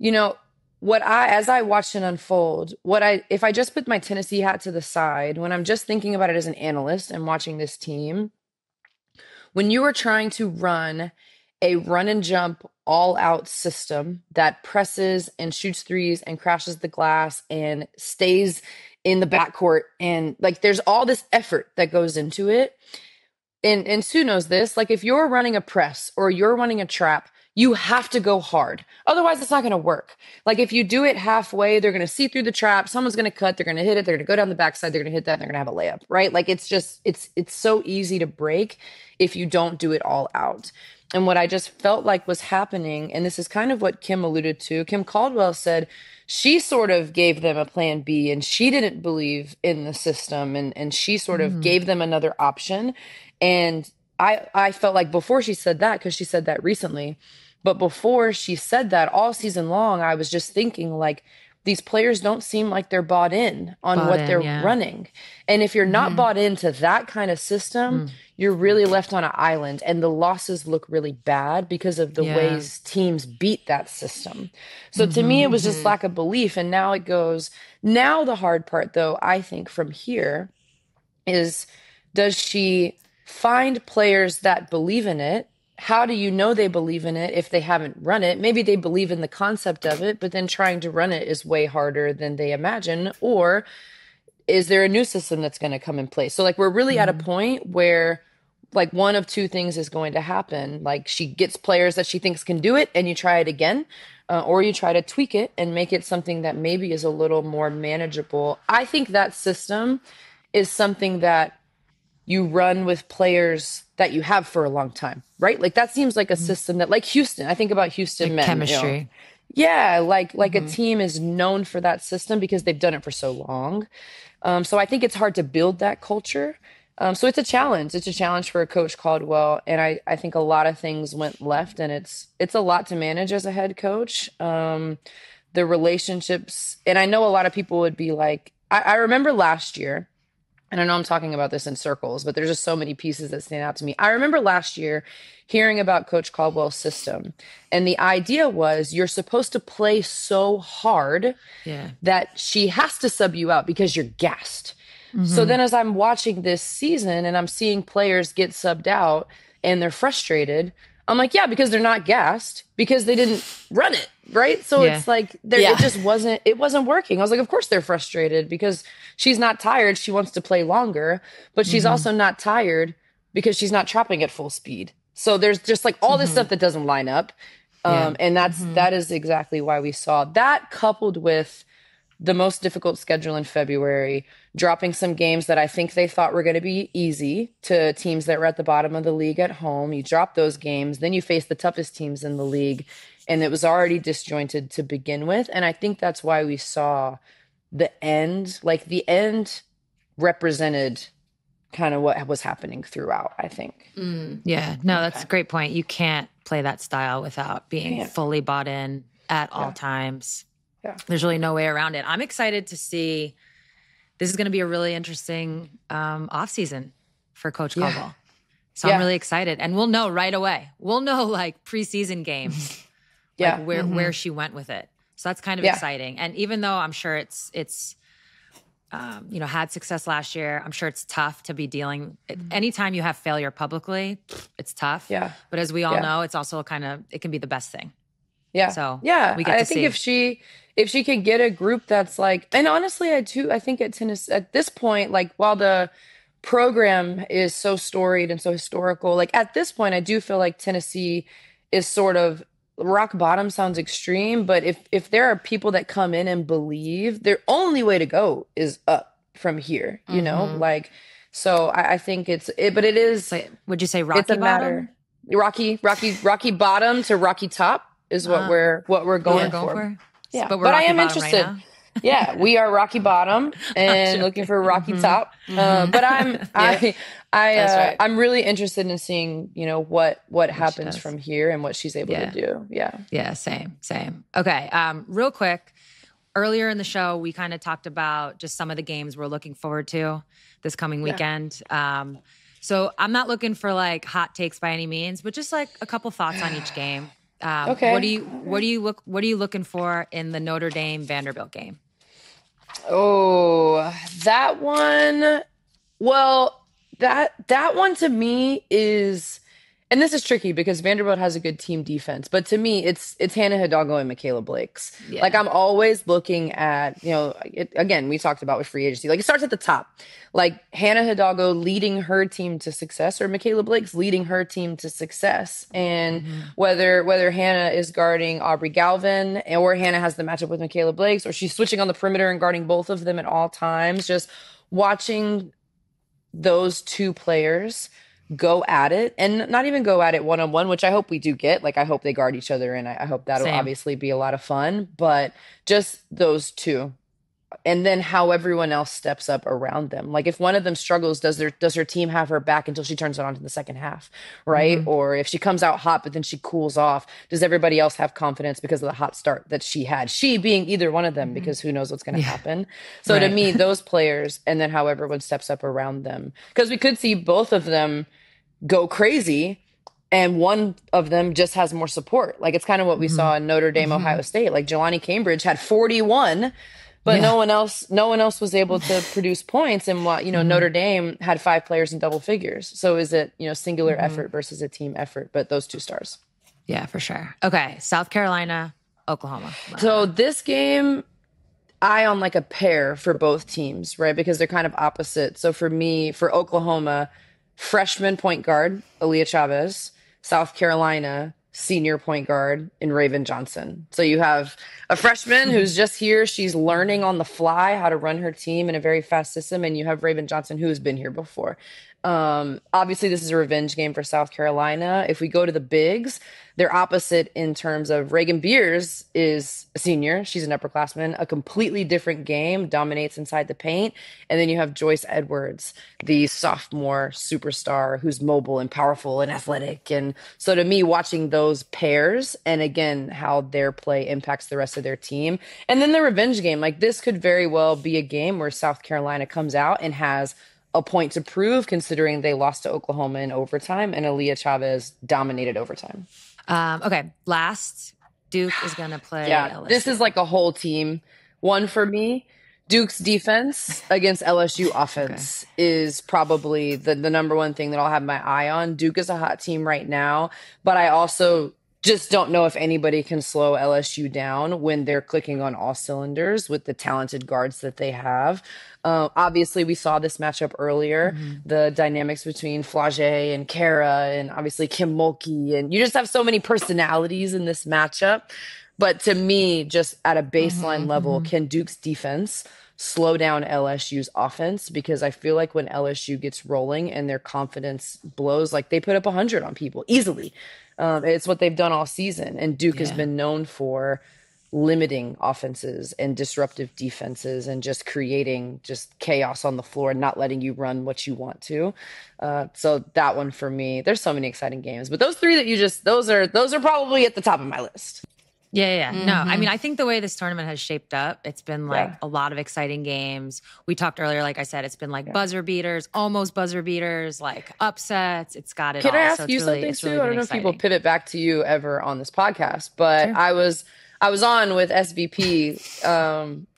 F: as I watched it unfold, if I just put my Tennessee hat to the side, when I'm just thinking about it as an analyst and watching this team, when you are trying to run a run and jump all out system that presses and shoots threes and crashes the glass and stays in the backcourt, and like, there's all this effort that goes into it. And Sue knows this, like, if you're running a press or you're running a trap, you have to go hard. Otherwise, it's not going to work. Like, if you do it halfway, they're going to see through the trap. Someone's going to cut. They're going to hit it. They're going to go down the backside. They're going to hit that. And they're going to have a layup, right? Like, it's so easy to break if you don't do it all out. And what I just felt like was happening, and this is kind of what Kim alluded to, Kim Caldwell said she sort of gave them a plan B, and she didn't believe in the system, and she sort of gave them another option. And I felt like before she said that, because she said that recently, but before she said that all season long, I was just thinking, like, these players don't seem like they're bought in on what they're running. And if you're not bought into that kind of system, you're really left on an island, and the losses look really bad because of the ways teams beat that system. So to me, it was just lack of belief. And now the hard part, though, I think from here is, does she find players that believe in it? How do you know they believe in it if they haven't run it? Maybe they believe in the concept of it, but then trying to run it is way harder than they imagine. Or is there a new system that's going to come in place? So like, we're really at a point where, like, one of two things is going to happen. Like, she gets players that she thinks can do it, and you try it again, or you try to tweak it and make it something that maybe is a little more manageable. I think that system is something that you run with players that you have for a long time, right? Like, that seems like a system that, like Houston, I think about Houston, like men.
C: Chemistry.
F: Yeah, like a team is known for that system because they've done it for so long. So I think it's hard to build that culture. So it's a challenge. It's a challenge for Coach Caldwell. And I think a lot of things went left, and it's a lot to manage as a head coach. The relationships, and I know a lot of people would be like, I remember last year, and I know I'm talking about this in circles, but there's just so many pieces that stand out to me. I remember last year hearing about Coach Caldwell's system, and the idea was you're supposed to play so hard that she has to sub you out because you're gassed. So then as I'm watching this season and I'm seeing players get subbed out and they're frustrated, I'm like, yeah, because they're not gassed, because they didn't run it, right? So it's like, it wasn't working. I was like, of course they're frustrated because she's not tired. She wants to play longer, but she's also not tired because she's not trapping at full speed. So there's just like all this stuff that doesn't line up. And that is exactly why we saw that, coupled with the most difficult schedule in February, dropping some games that I think they thought were going to be easy to teams that were at the bottom of the league at home. You drop those games, then you face the toughest teams in the league, and it was already disjointed to begin with. And I think that's why we saw the end represented kind of what was happening throughout, I think.
C: Yeah, no, that's a great point. You can't play that style without being fully bought in at all times. Yeah. There's really no way around it. I'm excited to see. This is going to be a really interesting offseason for Coach Caldwell. So I'm really excited. And we'll know right away. We'll know, like, preseason games, like where she went with it. So that's kind of exciting. And even though I'm sure it's had success last year, I'm sure it's tough to be dealing. Anytime you have failure publicly, it's tough. Yeah. But as we all know, it's also it can be the best thing. Yeah. So we get to see.
F: I think if she could get a group that's like, and honestly, I think at Tennessee at this point, like, while the program is so storied and so historical, like, at this point, I do feel like Tennessee is sort of rock bottom. Sounds extreme, but if there are people that come in and believe, their only way to go is up from here, you know, like, So I think but it is.
C: Like, would you say rocky
F: It's a
C: bottom?
F: matter. Rocky bottom to rocky top is what we're going for. Yeah,
C: but
F: I am
C: bottom
F: interested.
C: Right now?
F: Yeah, we are rocky bottom and looking for rocky top. But I'm really interested in seeing, what happens from here and what she's able to do.
C: Yeah. Same. Okay. Real quick, earlier in the show, we kind of talked about just some of the games we're looking forward to this coming weekend. So I'm not looking for like hot takes by any means, but just like a couple thoughts on each game.
F: Okay.
C: What are you looking for in the Notre Dame Vanderbilt game?
F: Oh, that one. Well, that one to me is, and this is tricky because Vanderbilt has a good team defense, but to me, it's Hannah Hidalgo and Michaela Blakes.
C: Yeah.
F: Like I'm always looking at, again, we talked about with free agency, like it starts at the top, like Hannah Hidalgo leading her team to success or Michaela Blakes leading her team to success. And whether Hannah is guarding Aubrey Galvin or Hannah has the matchup with Michaela Blakes, or she's switching on the perimeter and guarding both of them at all times, just watching those two players go at it, and not even go at it one-on-one, which I hope we do get. Like, I hope they guard each other, and I hope that'll obviously be a lot of fun. But just those two. And then how everyone else steps up around them. Like, if one of them struggles, does her team have her back until she turns it on to the second half, right? Or if she comes out hot, but then she cools off, does everybody else have confidence because of the hot start that she had? She being either one of them, because who knows what's going to happen. So to me, those players, and then how everyone steps up around them. Because we could see both of them go crazy, and one of them just has more support. Like, it's kind of what we saw in Notre Dame, Ohio State. Like, Jelani Cambridge had 41, but no one else was able to produce points. And Notre Dame had 5 players in double figures. So is it, singular effort versus a team effort? But those 2 stars.
C: Yeah, for sure. Okay. South Carolina, Oklahoma.
F: So this game, I on like a pair for both teams, right? Because they're kind of opposite. So for me, for Oklahoma, freshman point guard, Aaliyah Chavez, South Carolina, senior point guard in Raven Johnson. So you have a freshman who's just here. She's learning on the fly how to run her team in a very fast system. And you have Raven Johnson, who's been here before. Obviously, this is a revenge game for South Carolina. If we go to the bigs, they're opposite in terms of Reagan Beers is a senior. She's an upperclassman, a completely different game, dominates inside the paint. And then you have Joyce Edwards, the sophomore superstar who's mobile and powerful and athletic. And so to me, watching those pairs and again, how their play impacts the rest of their team. And then the revenge game, like this could very well be a game where South Carolina comes out and has a point to prove, considering they lost to Oklahoma in overtime and Aaliyah Chavez dominated overtime.
C: Okay, last, Duke is going to play LSU.
F: This is like a whole team one for me. Duke's defense against LSU offense is probably the number one thing that I'll have my eye on. Duke is a hot team right now, but I also just don't know if anybody can slow LSU down when they're clicking on all cylinders with the talented guards that they have. Obviously, we saw this matchup earlier, the dynamics between Flage and Kara and obviously Kim Mulkey. And you just have so many personalities in this matchup. But to me, just at a baseline level, can Duke's defense slow down LSU's offense? Because I feel like when LSU gets rolling and their confidence blows, like they put up 100 on people easily. It's what they've done all season. And Duke has been known for limiting offenses and disruptive defenses and just creating just chaos on the floor and not letting you run what you want to. So that one for me, there's so many exciting games, but those 3 that you just, those are probably at the top of my list.
C: Yeah. No, I mean, I think the way this tournament has shaped up, it's been like a lot of exciting games. We talked earlier, like I said, it's been like buzzer beaters, almost buzzer beaters, like upsets. It's got it all.
F: Can I ask you something, Sue? I don't know if people pivot back to you ever on this podcast, but I was on with SVP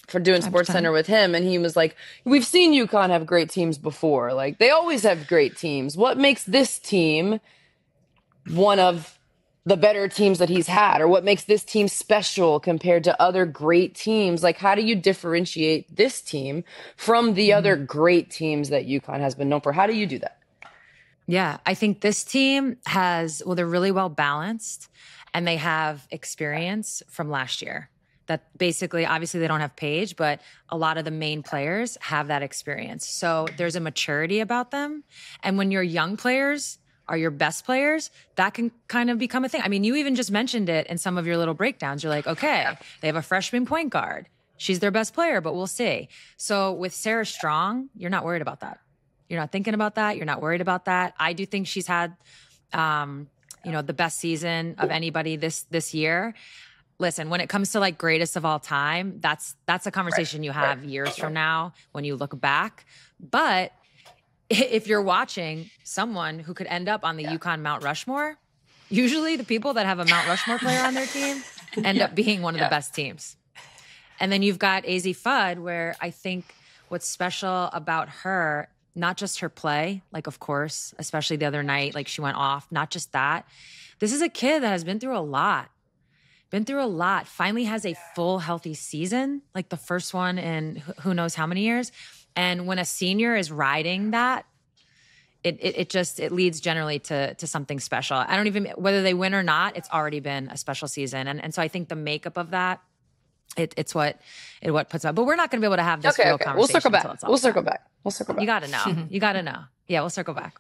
F: for doing Sports Center with him, and he was like, we've seen UConn have great teams before. Like, they always have great teams. What makes this team one of the better teams that he's had, or what makes this team special compared to other great teams? Like, how do you differentiate this team from the other great teams that UConn has been known for? How do you do that?
C: Yeah, I think this team they're really well balanced, and they have experience from last year that basically, obviously they don't have Paige, but a lot of the main players have that experience. So there's a maturity about them. And when your young players are your best players, that can kind of become a thing. I mean, you even just mentioned it in some of your little breakdowns. You're like, okay, they have a freshman point guard. She's their best player, but we'll see. So with Sarah Strong, you're not worried about that. You're not thinking about that. You're not worried about that. I do think she's had, the best season of anybody this year. Listen, when it comes to like greatest of all time, that's a conversation you have years from now when you look back. But if you're watching someone who could end up on the UConn Mount Rushmore, usually the people that have a Mount Rushmore player on their team end up being one of the best teams. And then you've got AZ Fudd, where I think what's special about her, not just her play, like, of course, especially the other night, like she went off, not just that. This is a kid that has been through a lot, finally has a full healthy season, like the first one in who knows how many years. And when a senior is riding that, it leads generally to something special. I don't even, whether they win or not, it's already been a special season. And so I think the makeup of that, it's what puts up. But we're not going to be able to have this real conversation.
F: We'll circle back. You
C: got to know. You got to know. Yeah, we'll circle back.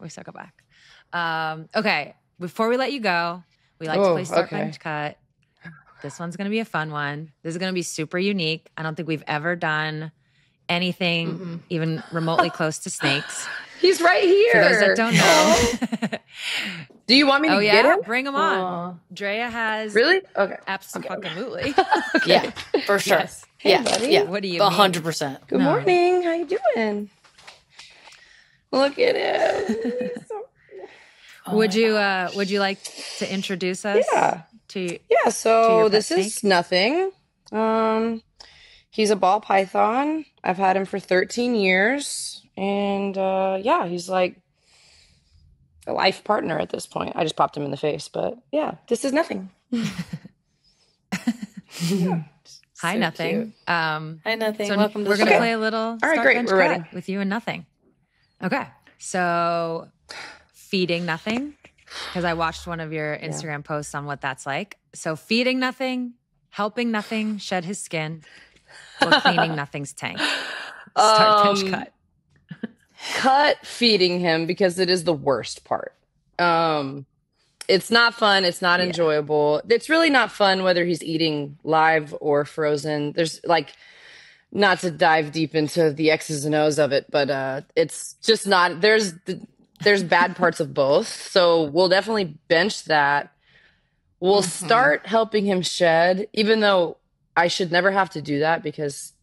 C: Okay, before we let you go, we like to play Start Bench Cut. This one's going to be a fun one. This is going to be super unique. I don't think we've ever done anything even remotely close to snakes.
F: He's right here.
C: For those that don't know.
F: Do you want me to get him?
C: Bring him on. Drea has.
F: Really? Okay.
C: Absolutely.
A: Yeah, for sure.
C: Yes.
F: Hey, buddy.
A: Yeah.
C: What do you
A: 100%.
F: Good morning. How you doing? Look at him.
C: Would you like to introduce us?
F: Yeah. So this is Nothing. He's a ball python. I've had him for 13 years, and he's like a life partner at this point. I just popped him in the face, but yeah, this is Nothing.
C: Hi, Nothing.
A: Hi, Nothing.
C: So
A: welcome to
C: we're
A: the
C: going to
A: show.
C: play a little
F: All right,
C: Start
F: great.
C: Bench
F: We're
C: Cut
F: ready.
C: with you and Nothing. Okay. So feeding Nothing, because I watched one of your Instagram posts on what that's like. So feeding Nothing, helping Nothing shed his skin, or cleaning Nothing's tank. Start Bench Cut.
F: Cut feeding him, because it is the worst part. It's not fun. It's not enjoyable. It's really not fun whether he's eating live or frozen. There's like, not to dive deep into the X's and O's of it, but it's just not, there's bad parts of both. So we'll definitely bench that. We'll start helping him shed, even though I should never have to do that, because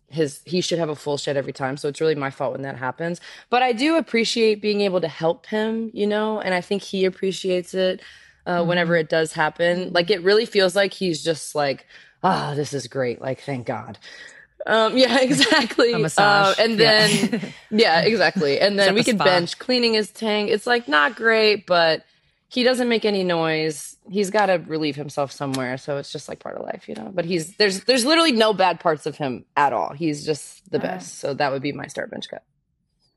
F: he should have a full shed every time. So it's really my fault when that happens. But I do appreciate being able to help him, and I think he appreciates it whenever it does happen. Like, it really feels like he's just like, this is great. Like, thank God. Yeah, exactly.
C: A massage.
F: And then, exactly. And then we can bench cleaning his tank. It's like not great, but he doesn't make any noise. He's got to relieve himself somewhere. So it's just like part of life, But there's literally no bad parts of him at all. He's just the best. So that would be my Start Bench Cut.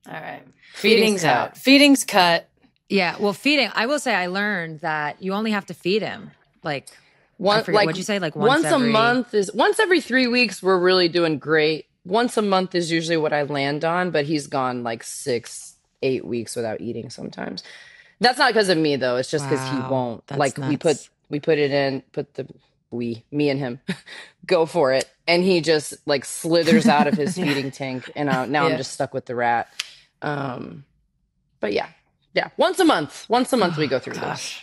A: All right. Feeding's out. Feeding's cut.
C: Yeah. Well, feeding, I will say I learned that you only have to feed him like, what'd you say? Like once
F: a month once every 3 weeks, we're really doing great. Once a month is usually what I land on, but he's gone like 6-8 weeks without eating sometimes. That's not because of me though. It's just because he won't.
C: That's
F: like
C: nuts.
F: we put it in, me and him go for it. And he just like slithers out of his feeding tank. And now I'm just stuck with the rat. But yeah. Once a month we go through this.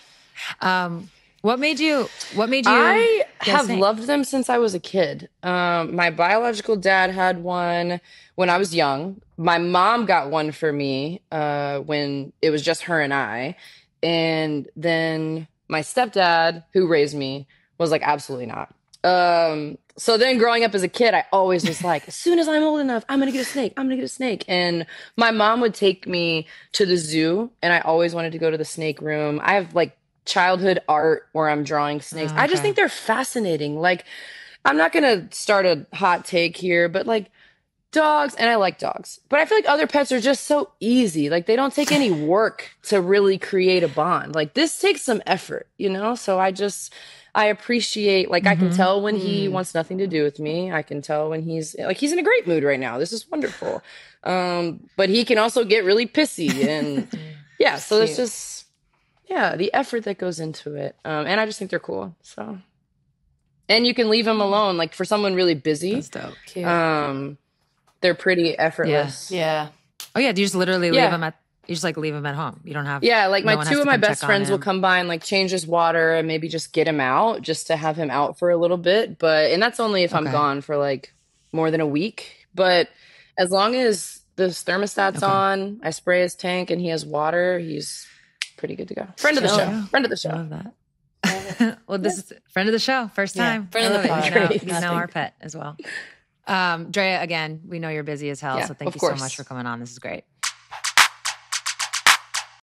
C: What made you?
F: I have loved them since I was a kid. My biological dad had one when I was young. My mom got one for me when it was just her and I. And then my stepdad, who raised me, was like, absolutely not. So then growing up as a kid, I always was like, as soon as I'm old enough, I'm going to get a snake. And my mom would take me to the zoo, and I always wanted to go to the snake room. I have like childhood art where I'm drawing snakes. I just think they're fascinating. Like, I'm not going to start a hot take here, but like, Dogs, and I like dogs, but I feel like other pets are just so easy. Like they don't take any work to really create a bond. Like this takes some effort, you know? So I appreciate, like I can tell when he wants nothing to do with me. I can tell when he's in a great mood right now. This is wonderful. But he can also get really pissy and yeah, so it's just, yeah, the effort that goes into it. And I just think they're cool. So, and you can leave them alone. Like for someone really busy,
C: That's dope. Cute.
F: they're pretty effortless.
A: Yeah.
C: Oh yeah, you just literally leave them leave them at home. You don't have
F: like
C: no
F: my
C: one has
F: two
C: to
F: of my
C: come
F: best
C: check on
F: friends will
C: him.
F: come by and like change his water and maybe just get him out just to have him out for a little bit. And that's only if I'm gone for like more than a week. But as long as the thermostat's on, I spray his tank and he has water, he's pretty good to go. Friend of the show. Friend of the show.
C: I love that. Well, this is friend of the show, first time.
A: Friend of the pod.
C: You know our pet as well. Drea, again, we know you're busy as hell, so thank you so much for coming on. This is great.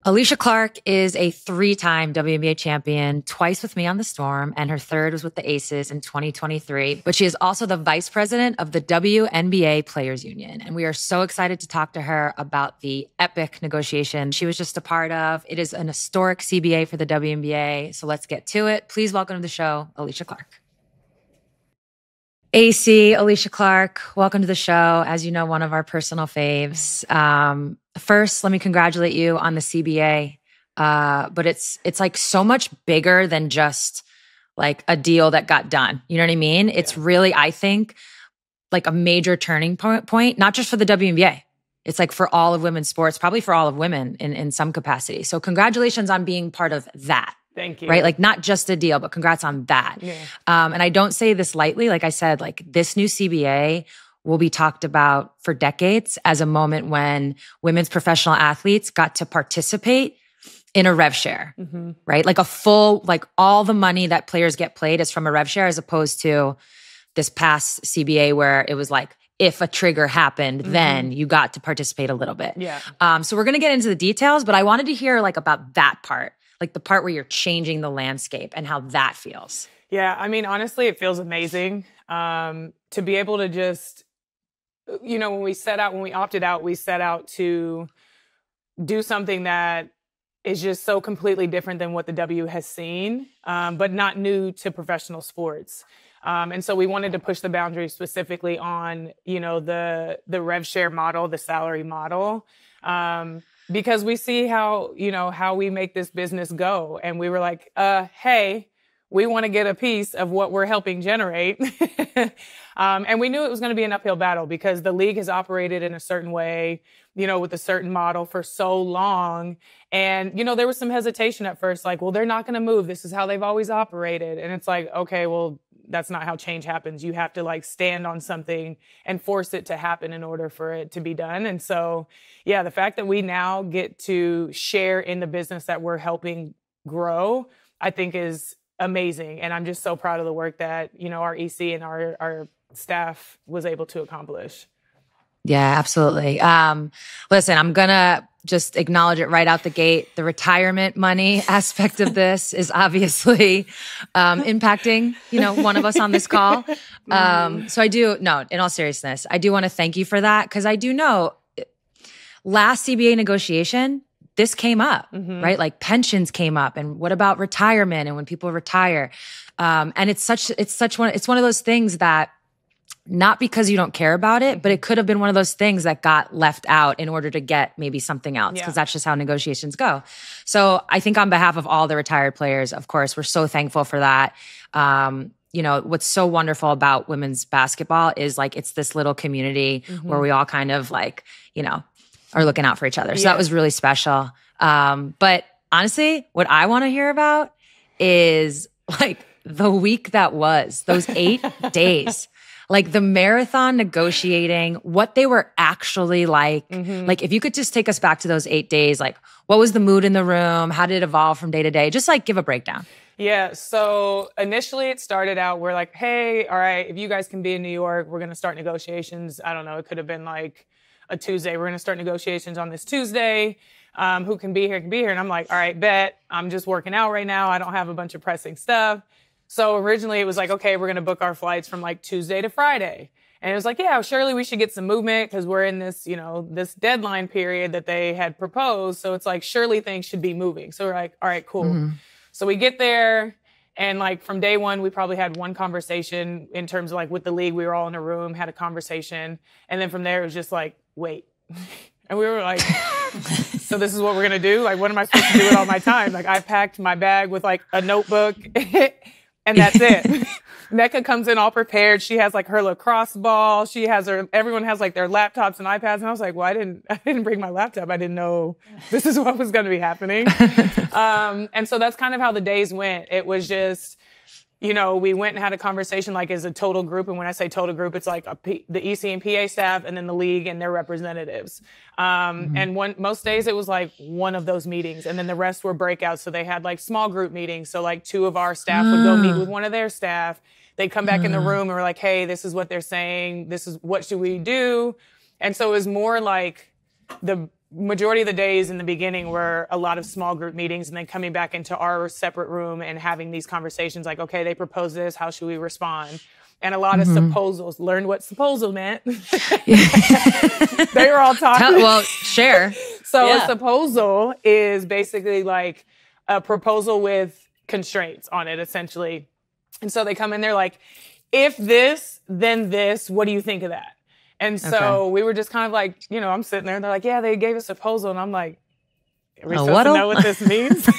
C: Alysha Clark is a 3-time WNBA champion, twice with me on the Storm, and her third was with the Aces in 2023. But she is also the vice president of the WNBA Players Union. And we are so excited to talk to her about the epic negotiation she was just a part of. It is an historic CBA for the WNBA. So let's get to it. Please welcome to the show, Alysha Clark. AC, Alysha Clark, welcome to the show. As you know, one of our personal faves. First, let me congratulate you on the CBA. But it's like so much bigger than just like a deal that got done. You know what I mean? Yeah. It's really, I think, like a major turning point, not just for the WNBA. It's like for all of women's sports, probably for all of women in some capacity. So congratulations on being part of that.
B: Thank you.
C: Right? Like not just a deal, but congrats on that.
B: Yeah.
C: And I don't say this lightly. Like I said, like this new CBA will be talked about for decades as a moment when women's professional athletes got to participate in a rev share, right? Like a full, like all the money that players get paid is from a rev share as opposed to this past CBA where it was like, if a trigger happened, then you got to participate a little bit.
B: Yeah.
C: So we're going to get into the details, but I wanted to hear like about that part, like the part where you're changing the landscape and how that feels.
B: Yeah. I mean, honestly, it feels amazing to be able to just, you know, when we opted out, we set out to do something that is just so completely different than what the W has seen, but not new to professional sports. And so we wanted to push the boundaries specifically on, you know, the rev share model, the salary model, because we see how we make this business go. And we were like, hey, we want to get a piece of what we're helping generate. And we knew it was going to be an uphill battle because the league has operated in a certain way, you know, with a certain model for so long. And, you know, there was some hesitation at first, like, well, they're not going to move. This is how they've always operated. And it's like, okay, well, that's not how change happens. You have to like stand on something and force it to happen in order for it to be done. And so, yeah, the fact that we now get to share in the business that we're helping grow, I think is amazing. And I'm just so proud of the work that, you know, our EC and our staff was able to accomplish.
C: Yeah, absolutely. Listen, I'm going to just acknowledge it right out the gate. The retirement money aspect of this is obviously impacting, you know, one of us on this call. So in all seriousness, I do want to thank you for that because I do know last CBA negotiation, this came up, right? Like pensions came up, and what about retirement and when people retire? And it's one of those things that not because you don't care about it, but it could have been one of those things that got left out in order to get maybe something else, because that's just how negotiations go. So I think on behalf of all the retired players, of course, we're so thankful for that. You know, what's so wonderful about women's basketball is like it's this little community where we all kind of like, you know, are looking out for each other. So that was really special. But honestly, what I want to hear about is like the week that was, those 8 days. Like the marathon negotiating, what they were actually like. Like if you could just take us back to those 8 days, like what was the mood in the room? How did it evolve from day to day? Just like give a breakdown.
B: Yeah. So initially it started out, we're like, hey, all right, if you guys can be in New York, we're going to start negotiations. I don't know. It could have been like a Tuesday. We're going to start negotiations on this Tuesday. Who can be here can be here. And I'm like, all right, bet. I'm just working out right now. I don't have a bunch of pressing stuff. So originally it was like, okay, we're going to book our flights from like Tuesday to Friday. And it was like, yeah, surely we should get some movement because we're in this, you know, this deadline period that they had proposed. So it's like, surely things should be moving. So we're like, all right, cool. So we get there. And like from day one, we probably had one conversation in terms of like with the league. We were all in a room, had a conversation. And then from there, it was just like, wait. And we were like, so this is what we're going to do? Like, what am I supposed to do with all my time? Like, I packed my bag with like a notebook and that's it. Mecca comes in all prepared. She has like her lacrosse ball. She has everyone has like their laptops and iPads. And I was like, well, I didn't bring my laptop. I didn't know this is what was going to be happening. And so that's kind of how the days went. It was just, you know, we went and had a conversation like as a total group. And when I say total group, it's like the EC and PA staff and then the league and their representatives. And most days it was like one of those meetings and then the rest were breakouts. So they had like small group meetings. So like 2 of our staff would go meet with one of their staff. They'd come back in the room and we're like, hey, this is what they're saying. This is what should we do? And so it was more like the majority of the days in the beginning were a lot of small group meetings and then coming back into our separate room and having these conversations like, okay, they proposed this. How should we respond? And a lot of supposals. Learned what supposal meant. They were all talking.
C: Share.
B: So a supposal is basically like a proposal with constraints on it, essentially. And so they come in, they're like, if this, then this, what do you think of that? And so we were just kind of like, you know, I'm sitting there and they're like, yeah, they gave us a proposal. And I'm like, are we supposed to know what this means? So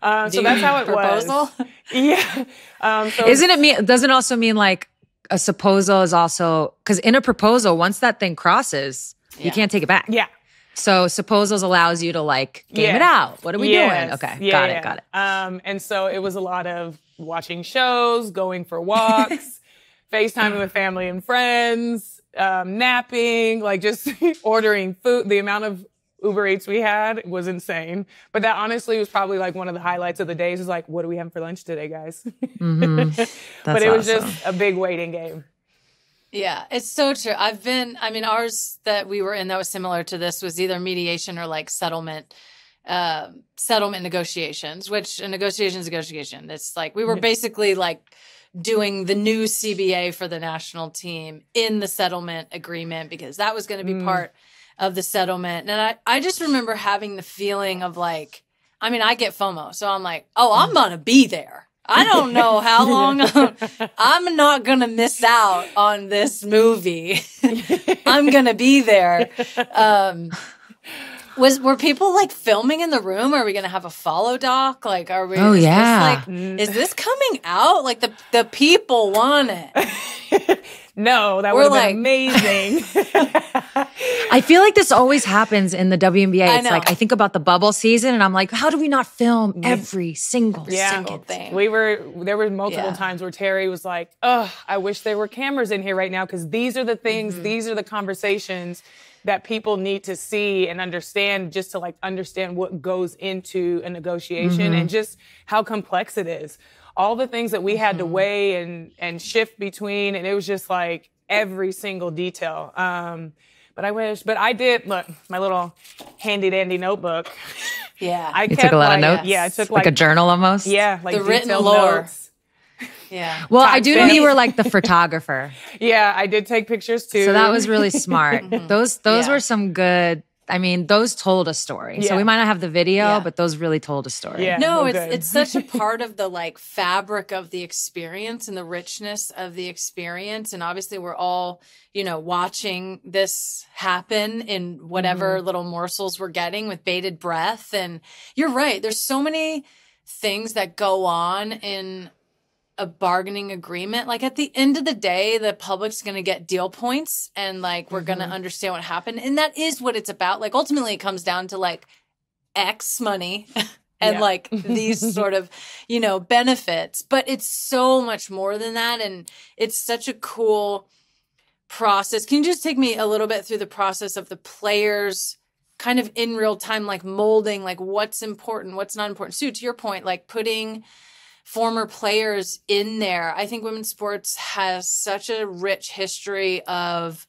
B: that's how it was. Yeah.
C: Doesn't it also mean like a proposal is also, because in a proposal, once that thing crosses, you can't take it back.
B: Yeah.
C: So proposals allows you to like game it out. What are we doing? Okay. Got it.
B: And so it was a lot of watching shows, going for walks, FaceTiming with family and friends, napping, like just ordering food. The amount of Uber Eats we had was insane. But that honestly was probably like one of the highlights of the days is like, what are we having for lunch today, guys? But it was just a big waiting game.
A: Yeah, it's so true. Ours that we were in that was similar to this was either mediation or like settlement negotiations, which a negotiation is a negotiation. It's like we were basically like doing the new CBA for the national team in the settlement agreement because that was going to be part of the settlement. And I just remember having the feeling of like, I get FOMO. So I'm like, oh, I'm going to be there. I don't know how long I'm not going to miss out on this movie. I'm going to be there. Were people like filming in the room? Are we going to have a follow doc? Like, are we?
C: Oh, yeah.
A: Is this coming out? Like the people want it.
B: No, that would have been amazing.
C: I feel like this always happens in the WNBA. It's like I think about the bubble season and I'm like, how do we not film every single thing?
B: There were multiple times where Terry was like, oh, I wish there were cameras in here right now because these are the things, these are the conversations that people need to see and understand just to like understand what goes into a negotiation and just how complex it is. All the things that we had to weigh and shift between, and it was just like every single detail. But I did, look, my little handy dandy notebook.
A: Yeah.
C: You took a lot of notes?
B: Yeah, I took
C: like a journal almost?
B: Yeah, like
A: the written lore.
B: Notes.
A: Yeah.
C: Well, I do know you were like the photographer.
B: Yeah, I did take pictures too.
C: So that was really smart. Those were some good, those told a story. Yeah. So we might not have the video, but those really told a story.
B: Yeah,
A: no, it's such a part of the like fabric of the experience and the richness of the experience. And obviously we're all, watching this happen in whatever little morsels we're getting with bated breath. And you're right. There's so many things that go on in a bargaining agreement. Like at the end of the day, the public's going to get deal points and like, we're going to understand what happened. And that is what it's about. Like ultimately it comes down to like X money and like these sort of, benefits, but it's so much more than that. And it's such a cool process. Can you just take me a little bit through the process of the players kind of in real time, like molding, like what's important, what's not important? Sue, to your point, like putting former players in there. I think women's sports has such a rich history of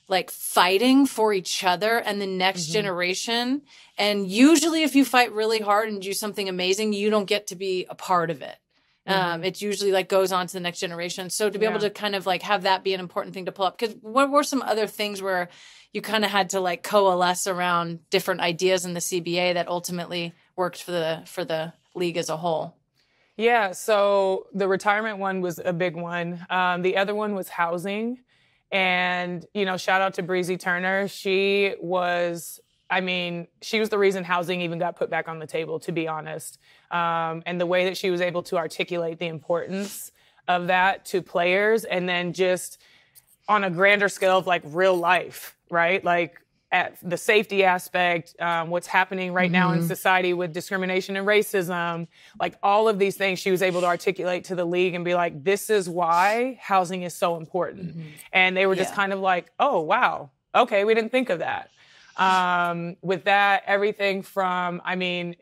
A: like fighting for each other and the next generation. And usually if you fight really hard and do something amazing, you don't get to be a part of it. It usually like goes on to the next generation. So to be able to kind of like have that be an important thing to pull up, because what were some other things where you kind of had to like coalesce around different ideas in the CBA that ultimately worked for the league as a whole?
B: Yeah, so the retirement one was a big one. The other one was housing. And, you know, shout out to Breezy Turner. She was the reason housing even got put back on the table, to be honest. And the way that she was able to articulate the importance of that to players, and then just on a grander scale of like real life, right? Like at the safety aspect, what's happening right now in society with discrimination and racism, like all of these things she was able to articulate to the league and be like, this is why housing is so important. And they were just kind of like, oh, wow. Okay, we didn't think of that. With that, everything from,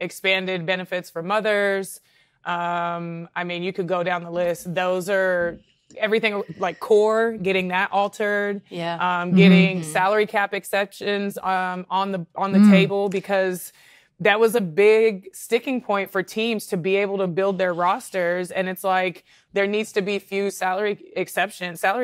B: expanded benefits for mothers. You could go down the list. Those are everything like core, getting that altered. Getting salary cap exceptions on the table, because that was a big sticking point for teams to be able to build their rosters. And it's like there needs to be few salary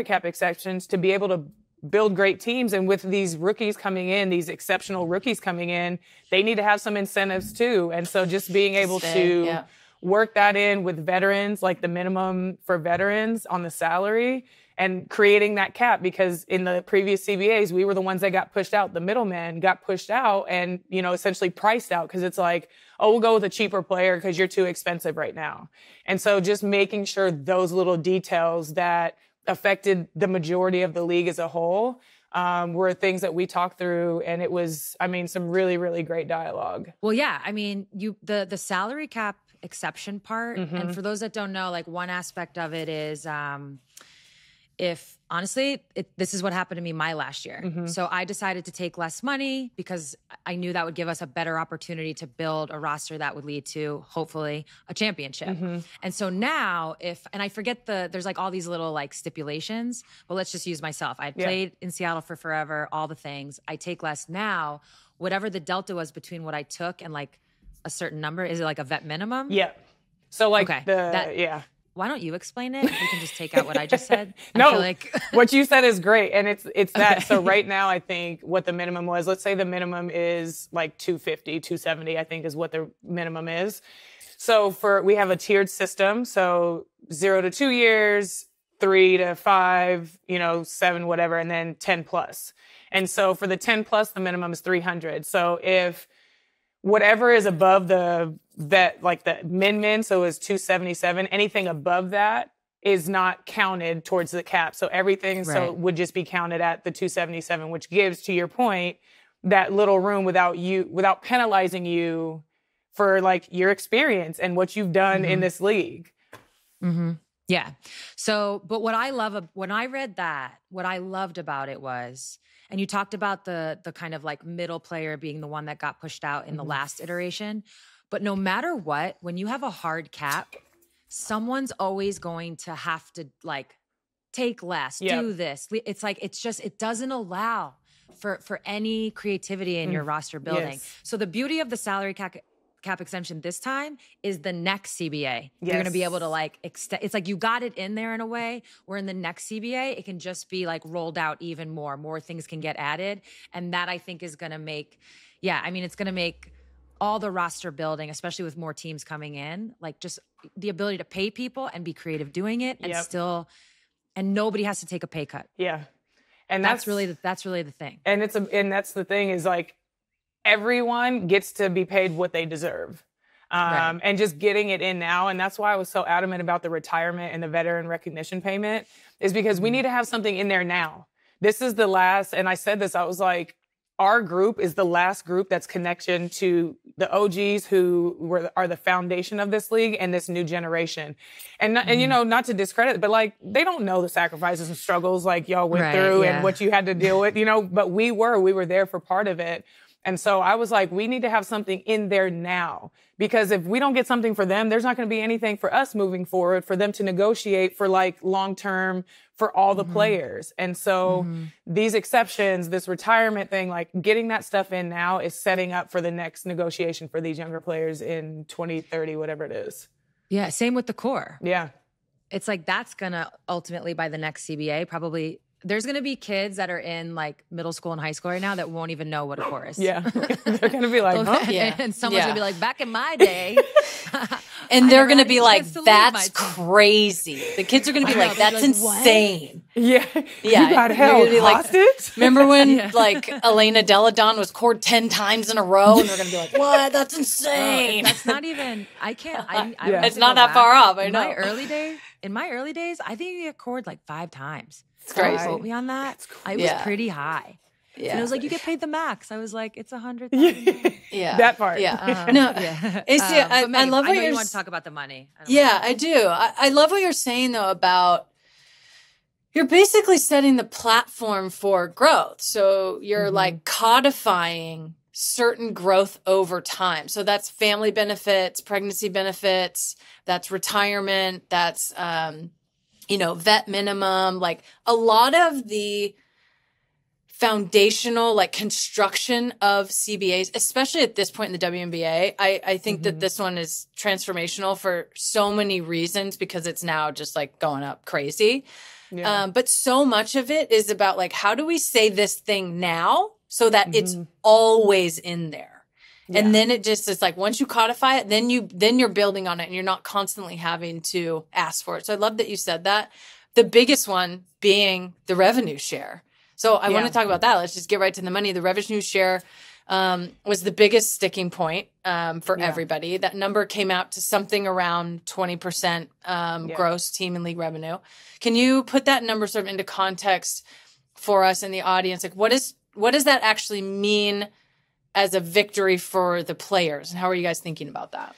B: cap exceptions to be able to build great teams. And with these rookies coming in, these exceptional rookies coming in, they need to have some incentives too. And so just being able to work that in with veterans, like the minimum for veterans on the salary, and creating that cap, because in the previous CBAs, we were the ones that got pushed out. The middlemen got pushed out and, you know, essentially priced out, because it's like, oh, we'll go with a cheaper player because you're too expensive right now. And so just making sure those little details that affected the majority of the league as a whole were things that we talked through. And it was, some really, really great dialogue.
C: Well, yeah, the salary cap exception part. And for those that don't know, like one aspect of it is if honestly, this is what happened to me my last year. So I decided to take less money because I knew that would give us a better opportunity to build a roster that would lead to hopefully a championship. And so now and I forget there's like all these little like stipulations, but let's just use myself. I played in Seattle for forever, all the things. I take less now. Whatever the delta was between what I took and like a certain number, is it like a vet minimum?
B: Yeah. So like
C: Why don't you explain it? We can just take out what I just said.
B: No,
C: I feel like
B: what you said is great. And it's that. So right now, I think what the minimum was, let's say the minimum is like 250, 270, I think is what the minimum is. So we have a tiered system. So 0 to 2 years, 3 to 5, 7, whatever, and then 10 plus. And so for the 10 plus, the minimum is 300. So if whatever is above the min, so is 277, anything above that is not counted towards the cap. So everything so would just be counted at the 277, which gives, to your point, that little room without penalizing you for like your experience and what you've done in this league.
C: Yeah. So, but when I read that, what I loved about it was, and you talked about the kind of like middle player being the one that got pushed out in the last iteration. But no matter what, when you have a hard cap, someone's always going to have to like take less, do this. It's like, it doesn't allow for any creativity in your roster building. So the beauty of the salary cap exemption this time is the next CBA. You're going to be able to like extend. It's like you got it in there in a way where in the next CBA, it can just be like rolled out even more. More things can get added. And that I think is going to make, it's going to make all the roster building, especially with more teams coming in, like just the ability to pay people and be creative doing it and nobody has to take a pay cut.
B: Yeah. And
C: that's really the thing.
B: And that's the thing is like, everyone gets to be paid what they deserve. And just getting it in now. And that's why I was so adamant about the retirement and the veteran recognition payment, is because we need to have something in there now. This is the last, and I said this, I was like, our group is the last group that's connection to the OGs who are the foundation of this league and this new generation. And not to discredit, but like, they don't know the sacrifices and struggles like y'all went through and what you had to deal with, but we were there for part of it. And so I was like, we need to have something in there now, because if we don't get something for them, there's not going to be anything for us moving forward for them to negotiate for like long-term for all the players. And so these exceptions, this retirement thing, like getting that stuff in now is setting up for the next negotiation for these younger players in 2030, whatever it is.
C: Yeah, same with the core.
B: Yeah.
C: It's like that's going to ultimately, by the next CBA, probably there's going to be kids that are in like middle school and high school right now that won't even know what a core is.
B: Yeah. They're going to be like, huh?
A: Yeah.
C: And someone's going to be like, back in my day.
A: And they're going to
C: had
A: be
C: a
A: like,
C: chance to lead
A: that's
C: my team."
A: crazy. The kids are going to be
C: I know,
A: like,
C: they'll
A: that's
C: be like, "What?"
A: insane.
B: Yeah.
A: Yeah.
B: You got
A: You're
B: held
A: gonna be like,
B: hostage?
A: remember when like Elena Deladon was cored 10 times in a row? And they're going to be like, what? That's insane.
C: That's not even, I can't, I would
B: Yeah.
C: have
A: It's
C: to
A: not
C: go
A: that
C: back.
A: far off, I
C: In
A: know.
C: my early days, I think you get cored like 5 times.
A: It's crazy.
C: Quote me on that. It was
A: Yeah.
C: pretty high.
A: Yeah.
C: And it was like, you get paid the max. I was like, it's 100,000.
A: Yeah.
B: That part.
A: Yeah. No.
C: Yeah.
A: It's, I
C: But Megan,
A: love
C: I
A: what
C: know
A: you're
C: you want to talk about the money.
A: Yeah, I do. I love what you're saying, though, about you're basically setting the platform for growth. So you're like codifying certain growth over time. So that's family benefits, pregnancy benefits, that's retirement, that's, vet minimum, like a lot of the foundational like construction of CBAs, especially at this point in the WNBA. I think that this one is transformational for so many reasons because it's now just like going up crazy.
B: Yeah.
A: But so much of it is about like, how do we say this thing now so that it's always in there? And then it's like, once you codify it, then you're building on it and you're not constantly having to ask for it. So I love that you said that. The biggest one being the revenue share. So I want to talk about that. Let's just get right to the money. The revenue share was the biggest sticking point for everybody. That number came out to something around 20% gross team and league revenue. Can you put that number sort of into context for us in the audience? Like, what does that actually mean as a victory for the players? And how are you guys thinking about that?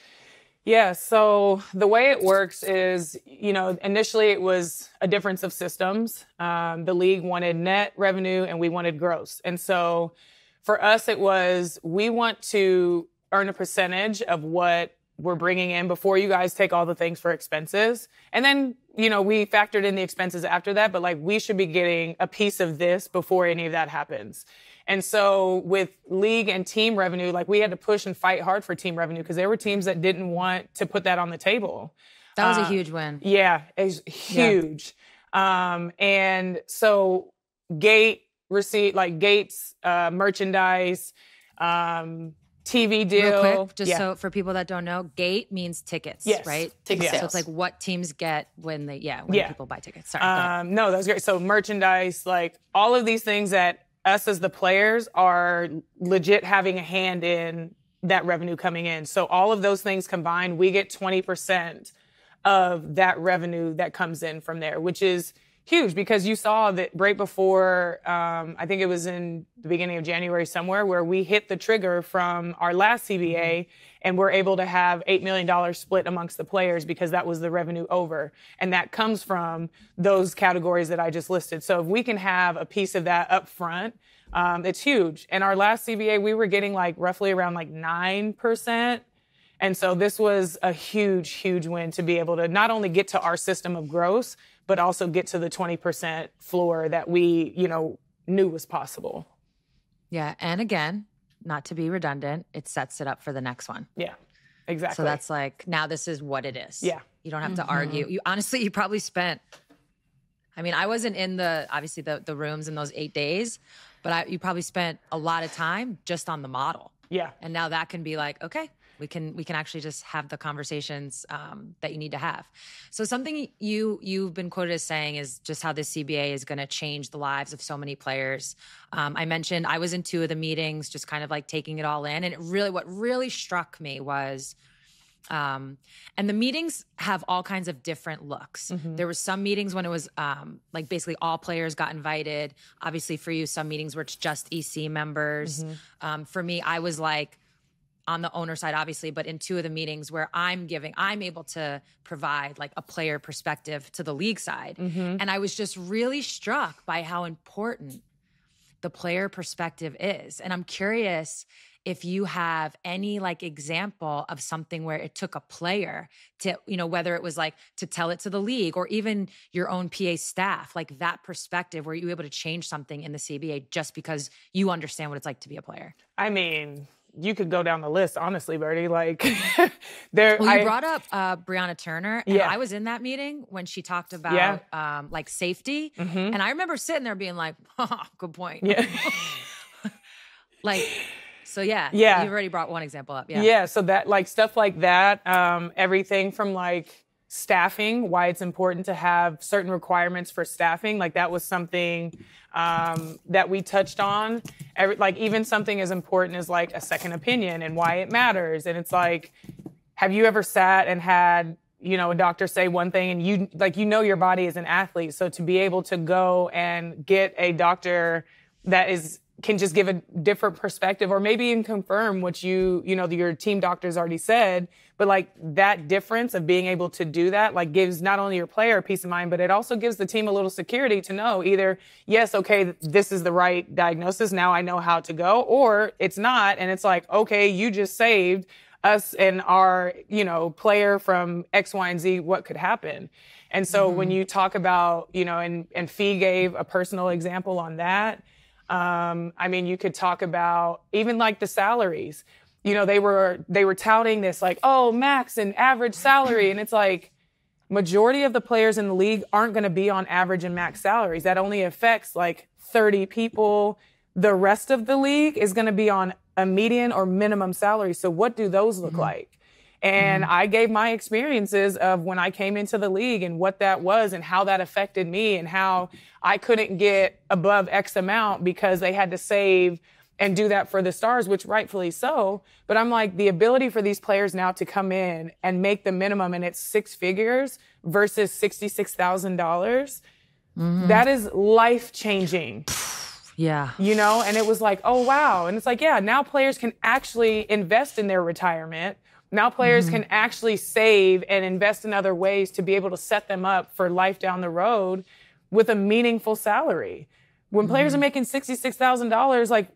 B: Yeah, so the way it works is, initially it was a difference of systems. The league wanted net revenue and we wanted gross. And so for us, it was, we want to earn a percentage of what we're bringing in before you guys take all the things for expenses. And then, we factored in the expenses after that, but like we should be getting a piece of this before any of that happens. And so with league and team revenue, like we had to push and fight hard for team revenue because there were teams that didn't want to put that on the table.
C: That was a huge win.
B: Yeah, it was huge. And so gate receipt, like gates, merchandise, TV deal.
C: Real quick, just so for people that don't know, gate means tickets, right?
A: Ticket sales.
C: So it's like what teams get when people buy tickets. Sorry. go ahead.
B: No, that was great. So merchandise, like all of these things that us as the players are legit having a hand in that revenue coming in. So all of those things combined, we get 20% of that revenue that comes in from there, which is huge because you saw that right before, I think it was in the beginning of January somewhere, where we hit the trigger from our last CBA and we're able to have $8 million split amongst the players because that was the revenue over. And that comes from those categories that I just listed. So if we can have a piece of that up front, it's huge. And our last CBA, we were getting like roughly around like 9%. And so this was a huge, huge win to be able to not only get to our system of gross, but also get to the 20% floor that we, knew was possible.
C: Yeah. And again, not to be redundant, it sets it up for the next one.
B: Yeah, exactly.
C: So that's like, now this is what it is.
B: Yeah.
C: You don't have to argue. You probably spent, I wasn't in obviously the rooms in those 8 days, but you probably spent a lot of time just on the model.
B: Yeah.
C: And now that can be like, okay, we can actually just have the conversations that you need to have. So something you've been quoted as saying is just how this CBA is going to change the lives of so many players. I mentioned I was in 2 of the meetings, just kind of like taking it all in, and what really struck me was, and the meetings have all kinds of different looks. There were some meetings when it was like basically all players got invited. Obviously, for you, some meetings where it's just EC members. For me, I was like, on the owner side, obviously, but in 2 of the meetings where I'm able to provide like a player perspective to the league side. And I was just really struck by how important the player perspective is. And I'm curious if you have any like example of something where it took a player to, whether it was like to tell it to the league or even your own PA staff, like that perspective where you were able to change something in the CBA just because you understand what it's like to be a player.
B: you could go down the list, honestly, Birdie. Like, there.
C: Well, you brought up Breonna Turner, and
B: Yeah.
C: I was in that meeting when she talked about like safety,
B: Mm-hmm.
C: and I remember sitting there being like, oh, "Good point."
B: Yeah.
C: Like, so yeah,
B: Yeah.
C: You've already brought one example up. Yeah.
B: Yeah. So that, like, stuff like that, everything from like staffing, why it's important to have certain requirements for staffing. Like, that was something that we touched on. Like, even something as important as like a second opinion and why it matters. And it's like, have you ever sat and had, you know, a doctor say one thing and you, like, you know, your body is an athlete. So to be able to go and get a doctor that can just give a different perspective, or maybe even confirm what your team doctor's already said. But like, that difference of being able to do that, like, gives not only your player peace of mind, but it also gives the team a little security to know either, yes, okay, this is the right diagnosis, now I know how to go, or it's not. And it's like, okay, you just saved us and our, you know, player from X, Y, and Z, what could happen. And so when you talk about, you know, and Fee gave a personal example on that. I mean, you could talk about even like the salaries. You know, they were touting this like, oh, max and average salary. And it's like, majority of the players in the league aren't going to be on average and max salaries. That only affects like 30 people. The rest of the league is going to be on a median or minimum salary. So what do those look like? And I gave my experiences of when I came into the league and what that was and how that affected me and how I couldn't get above X amount because they had to save and do that for the stars, which rightfully so. But I'm like, the ability for these players now to come in and make the minimum and it's 6 figures versus $66,000, that is life-changing.
C: Yeah.
B: You know, and it was like, oh, wow. And it's like, yeah, now players can actually invest in their retirement. Now players can actually save and invest in other ways to be able to set them up for life down the road with a meaningful salary. When players are making $66,000, like,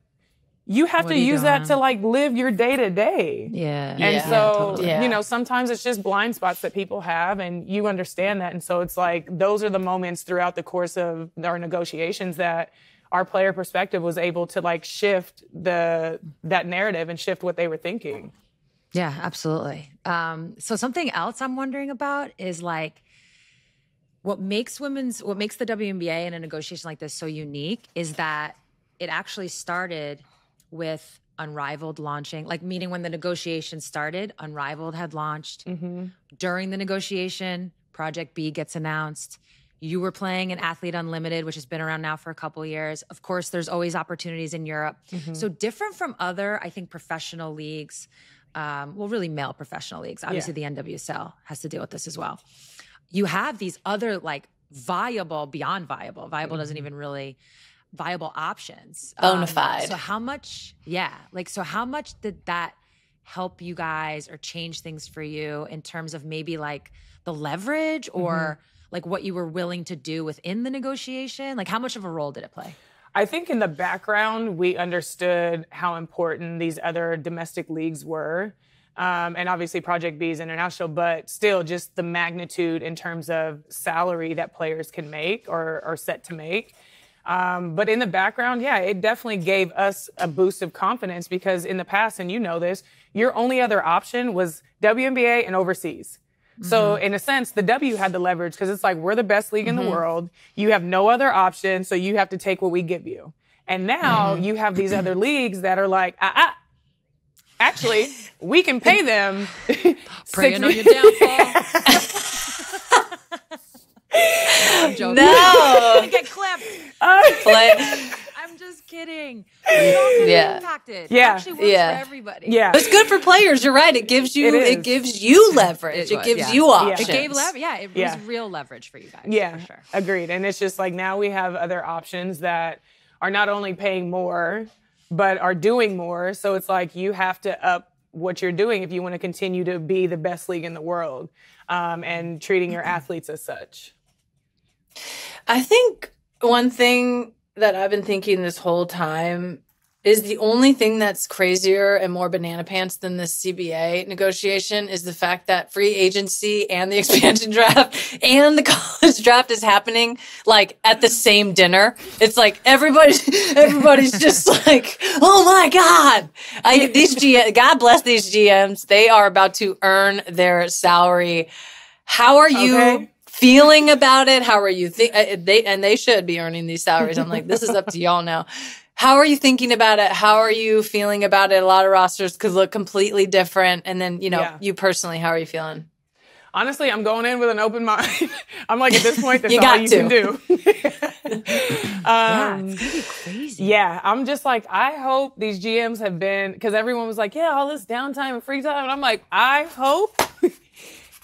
B: you have to use that to like live your day to day.
C: Yeah.
B: And so,
A: totally.
B: you know, sometimes it's just blind spots that people have and you understand that. And so it's like, those are the moments throughout the course of our negotiations that our player perspective was able to like shift that narrative and shift what they were thinking.
C: Yeah, absolutely. So something else I'm wondering about is like, what makes the WNBA in a negotiation like this so unique is that it actually started with Unrivaled launching, like meaning when the negotiation started, Unrivaled had launched. During the negotiation, Project B gets announced. You were playing in Athlete Unlimited, which has been around now for a couple of years. Of course, there's always opportunities in Europe. So different from other, I think, professional leagues, well, really male professional leagues. Obviously, the NWSL has to deal with this as well. You have these other like beyond viable doesn't even really, viable options.
A: Bonafide.
C: So how much did that help you guys or change things for you in terms of maybe like the leverage or like what you were willing to do within the negotiation? Like how much of a role did it play?
B: I think in the background, we understood how important these other domestic leagues were. And obviously Project B is international, but still just the magnitude in terms of salary that players can make or are set to make. But in the background, yeah, it definitely gave us a boost of confidence because in the past, and you know this, your only other option was WNBA and overseas. So in a sense, the W had the leverage because it's like, we're the best league in the world. You have no other option. So you have to take what we give you. And now you have these other leagues that are like, actually, we can pay them.
C: Praying on your downfall. I'm joking.
A: No.
C: Get clipped.
A: Play.
C: I'm just kidding. We all get
A: Yeah.
C: impacted.
B: Yeah.
C: It actually works
A: Yeah.
C: for everybody.
B: Yeah.
A: It's good for players. You're right. It gives you
B: It is.
A: leverage.
C: It
A: It
C: was,
A: gives
C: yeah.
A: you options.
C: It gave leverage. Yeah, it
B: Yeah.
C: was real leverage for you guys.
B: Yeah,
C: for sure.
B: agreed. And it's just like now we have other options that are not only paying more, but are doing more. So it's like you have to up what you're doing if you want to continue to be the best league in the world and treating your athletes as such.
A: I think one thing that I've been thinking this whole time is the only thing that's crazier and more banana pants than this CBA negotiation is the fact that free agency and the expansion draft and the college draft is happening like at the same dinner. It's like everybody's just like, oh my God. God bless these GMs. They are about to earn their salary. How are you feeling about it? How are you they should be earning these salaries. I'm like, this is up to y'all now. How are you thinking about it? How are you feeling about it? A lot of rosters could look completely different. And then, you personally, how are you feeling?
B: Honestly, I'm going in with an open mind. I'm like, at this point, that's all you can do.
C: Yeah, it's going to be crazy.
B: Yeah, I'm just like, I hope these GMs have been, because everyone was like, yeah, all this downtime and free time. And I'm like, I hope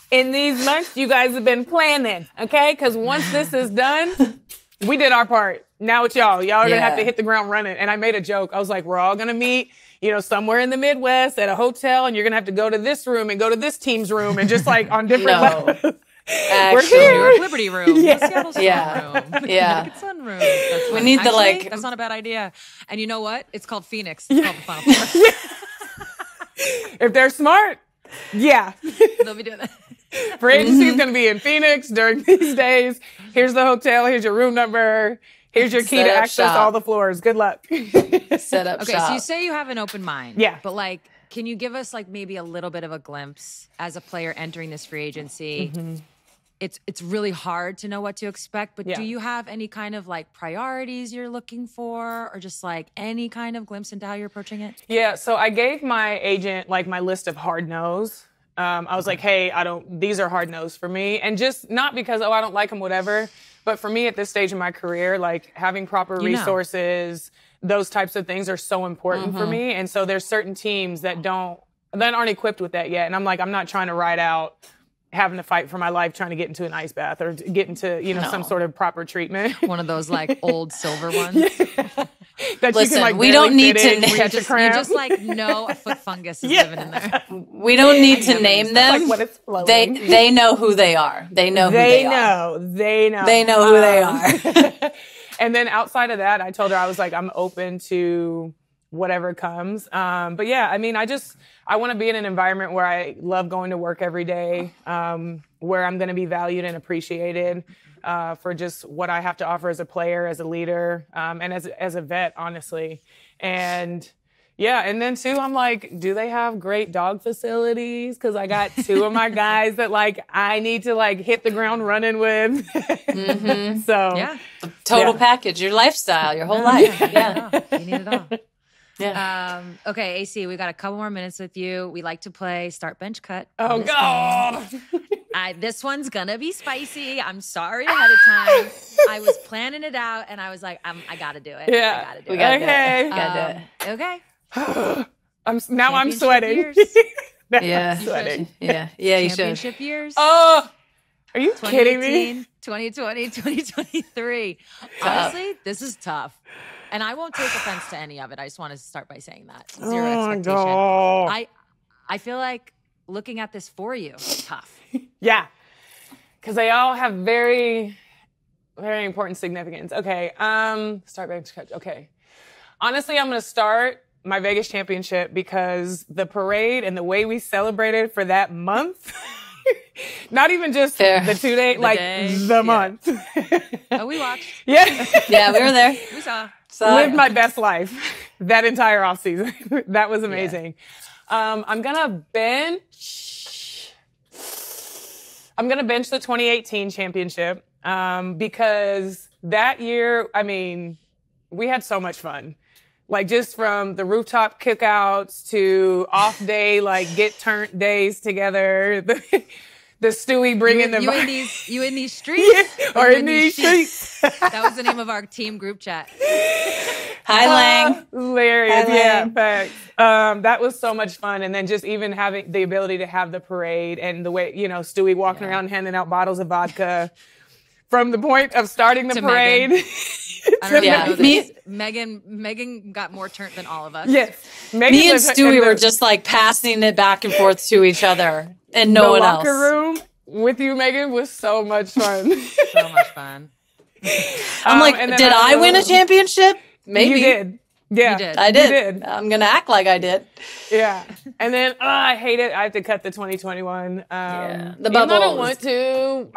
B: in these months you guys have been planning, okay? Because once this is done, we did our part. Now it's y'all. Y'all are going to have to hit the ground running. And I made a joke. I was like, we're all going to meet, somewhere in the Midwest at a hotel, and you're going to have to go to this room and go to this team's room and just like on different levels.
A: We're
C: here. Liberty room.
A: Yeah.
C: Seattle Sun room.
A: Yeah.
C: Sunroom. That's
A: we need
C: Actually, that's not a bad idea. And you know what? It's called Phoenix. It's called the Final Four.
B: If they're smart,
C: they'll be doing that.
B: Free agency is going to be in Phoenix during these days. Here's the hotel. Here's your room number. Here's your key to access all the floors. Good luck.
A: Set up
C: shop. So you say you have an open mind.
B: Yeah.
C: But like, can you give us like maybe a little bit of a glimpse as a player entering this free agency? Mm-hmm. It's really hard to know what to expect, but do you have any kind of like priorities you're looking for, or just like any kind of glimpse into how you're approaching it?
B: Yeah. So I gave my agent like my list of hard no's. I was like, hey, these are hard no's for me. And just not because, I don't like them, whatever. But for me at this stage in my career, like having proper resources, those types of things are so important for me. And so there's certain teams that aren't equipped with that yet. And I'm like, I'm not trying to ride out having to fight for my life, trying to get into an ice bath or get into, some sort of proper treatment.
C: One of those like old silver ones.
B: That
A: Listen,
B: you can, like,
A: we don't need to
C: you just like know a foot fungus is living in there.
A: We don't need to name them.
B: Like when it's
A: they know who they are. They know who they are.
B: They know.
A: They know who they are.
B: And then outside of that, I told her, I was like, I'm open to whatever comes. But yeah, I mean, I want to be in an environment where I love going to work every day, where I'm going to be valued and appreciated for just what I have to offer as a player, as a leader, and as a vet, honestly. And yeah, and then too, I'm like, do they have great dog facilities? Because I got two of my guys that like I need to like hit the ground running with. Mm-hmm. So
A: yeah, the total package, your lifestyle, your whole life. Yeah,
C: you need it all.
A: Yeah.
C: Okay, AC, we got a couple more minutes with you. We like to play start, bench, cut.
B: Oh, God.
C: This one's going to be spicy. I'm sorry ahead of time. I was planning it out, and I was like, I got to do it.
B: Yeah.
C: I got to do
A: it.
B: Okay.
A: Gotta do it.
C: Okay.
B: I'm sweating.
A: I'm
B: sweating.
A: Yeah, you should.
C: Championship years.
B: Oh, are you kidding me?
C: 2020, 2023. Honestly, this is tough. And I won't take offense to any of it. I just want to start by saying that. Zero expectation.
B: God.
C: I feel like looking at this for you, tough.
B: Yeah. Because they all have very, very important significance. Okay. Start, bench, cut. Okay. Honestly, I'm going to start my Vegas championship because the parade and the way we celebrated for that month, not even just the 2 day, the month.
C: Oh, we watched.
B: Yeah.
A: Yeah, we were there.
C: We saw.
B: Lived my best life that entire offseason. That was amazing. Yeah. I'm gonna bench the 2018 championship because that year, I mean, we had so much fun. Like just from the rooftop cookouts to off day, like get turned days together. The Stewie bringing the
C: you in these streets
B: or in these streets.
C: That was the name of our team group chat.
A: Hi, Lang.
B: Hilarious.
A: Hi,
B: yeah,
A: Lang.
B: facts. That was so much fun. And then just even having the ability to have the parade and the way, Stewie walking around handing out bottles of vodka from the point of starting the parade.
C: I don't know this. Megan got more turnt than all of us.
B: Yes.
A: Me and Stewie were just like passing it back and forth to each other and no one else.
B: The locker room with you, Megan, was so much fun.
C: So much fun.
A: I'm like, did I win a championship? Maybe.
B: You did. Yeah,
C: You did.
A: I did.
B: You did.
A: I'm going to act like I did.
B: Yeah. And then I hate it. I have to cut the 2021.
A: Yeah. The
B: even though I
A: bubble
B: don't
A: was-
B: want to.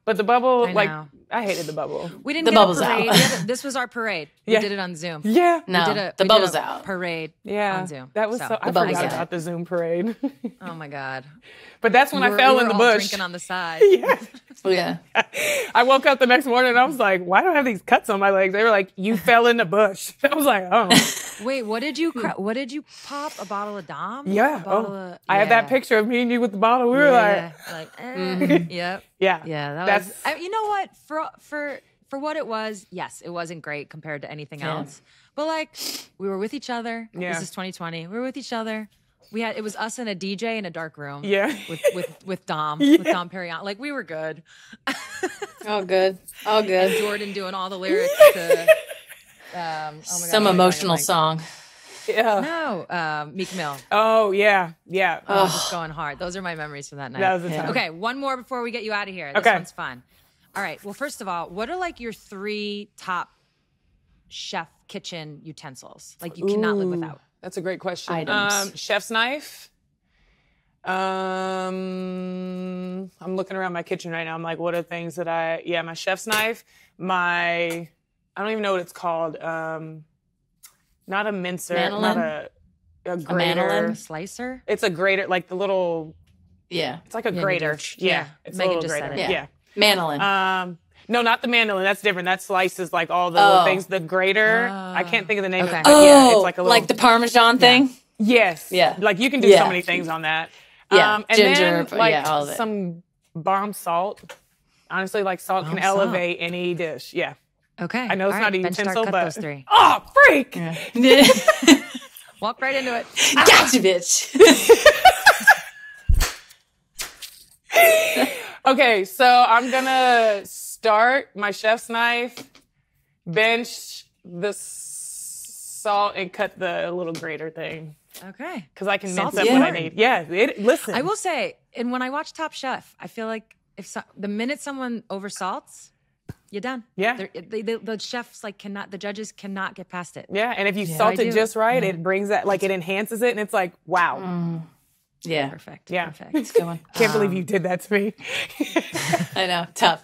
B: But the bubble,
C: I
B: like,
C: know.
B: I hated the bubble.
C: We didn't
A: The
C: get
A: bubble's
C: a parade.
A: out.
C: This was our parade.
B: Yeah.
C: We did it on Zoom.
B: Yeah.
A: No,
C: We
A: the
C: did
A: bubble's
C: a
A: out.
C: parade
B: Yeah.
C: on Zoom.
B: That was so, I
A: bubble's
B: forgot
A: out.
B: about the Zoom parade.
C: Oh my God.
B: But that's when
C: We
B: I
C: were-
B: fell
C: we
B: in
C: were
B: the
C: all
B: bush.
C: drinking on the side.
B: Yeah.
A: Yeah.
B: I woke up the next morning and I was like, why do I have these cuts on my legs? They were like, you fell in the bush. I was like, oh.
C: Wait, what did you pop? A bottle of Dom?
B: Yeah.
C: A bottle
B: Oh.
C: of,
B: I have that picture of me and you with the bottle. We were
C: Yeah.
B: like,
C: Yep.
B: yeah.
C: Yeah, that
B: That's-
C: was. You know what? For what it was, yes, it wasn't great compared to anything else. But like, we were with each other.
B: Yeah.
C: This is 2020. We were with each other. It was us and a DJ in a dark room.
B: Yeah.
C: With Dom, with Dom Perignon. Like, we were good.
A: All good. All good.
C: Jordan doing all the lyrics to oh my God,
A: Some
C: what am I
A: emotional
C: like?
A: song.
B: Yeah.
C: No, Meek Mill.
B: Oh, yeah. Yeah.
C: Just going hard. Those are my memories from that night.
B: That was the time.
C: Okay, one more before we get you out of here. This
B: Okay.
C: one's fun. All right. Well, first of all, what are like your 3 top chef kitchen utensils? Like you cannot live without.
B: That's a great question.
A: Items.
B: Chef's knife. I'm looking around my kitchen right now. I'm like, what are things that my chef's knife, I don't even know what it's called. Not a mincer,
A: Mandolin?
B: not a grater.
A: mandolin?
C: A slicer?
B: It's a grater, like the little,
A: Yeah.
B: it's like a
C: Yeah,
B: grater.
C: Midge.
B: Yeah.
C: Yeah.
B: It's
C: Megan
B: a little
C: just said
B: grater.
C: it.
B: Yeah.
A: Mandolin.
B: No, not the mandolin. That's different. That slices like all the little things. The grater, I can't think of the name
C: Okay.
B: of it. But yeah, it's like a little.
A: like the Parmesan thing?
B: Yes.
A: Yeah.
B: Like you can do
A: Yeah.
B: so many things on that.
A: Yeah.
B: And
A: Ginger,
B: then, like
A: all of it.
B: some bomb salt. Honestly, like salt can
C: Bomb salt.
B: elevate any dish. Yeah.
C: Okay.
B: I know it's
C: All
B: not
C: right,
B: a
C: Bench Start,
B: utensil,
C: cut
B: but
C: those 3.
B: oh, freak!
C: Walk right into it.
A: Gotcha, bitch.
B: Okay, so I'm gonna start my chef's knife, bench the salt, and cut the little grater thing
C: Okay.
B: because I can
C: Salt's
B: mince up what I
C: important.
B: need. Yeah. Listen.
C: I will say, and when I watch Top Chef, I feel like the minute someone oversalts, you're done.
B: Yeah.
C: The chefs the judges cannot get past it.
B: Yeah, and if you
C: I
B: salt it
C: do.
B: just right, it brings that, like, it enhances it, and it's like, wow.
A: Yeah.
C: Perfect.
B: Yeah.
C: Perfect.
A: That's a good one.
B: Can't believe you did that to me.
A: I know. Tough.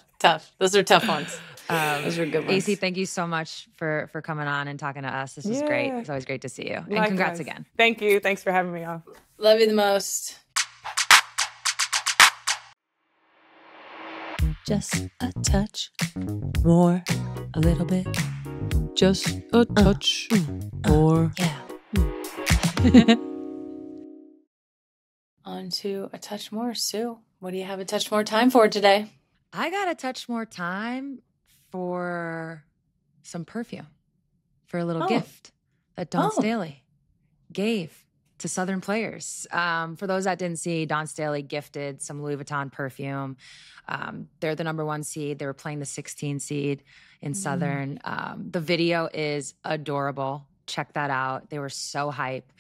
A: Those are tough ones. Those are good ones.
C: AC, thank you so much for coming on and talking to us. This is great.
B: Yeah.
C: It's always great to see you. And
B: Likewise.
C: congrats again.
B: Thank you. Thanks for having me on.
A: Love you the most.
G: Just a touch more, a little bit. Just a touch more.
C: Yeah.
A: On to a touch more. Sue, what do you have a touch more time for today?
C: I got a touch more time for some perfume, for a little gift that Dawn Staley gave to Southern players. For those that didn't see, Dawn Staley gifted some Louis Vuitton perfume. They're the #1 seed. They were playing the 16 seed in Southern. The video is adorable. Check that out. They were so hype.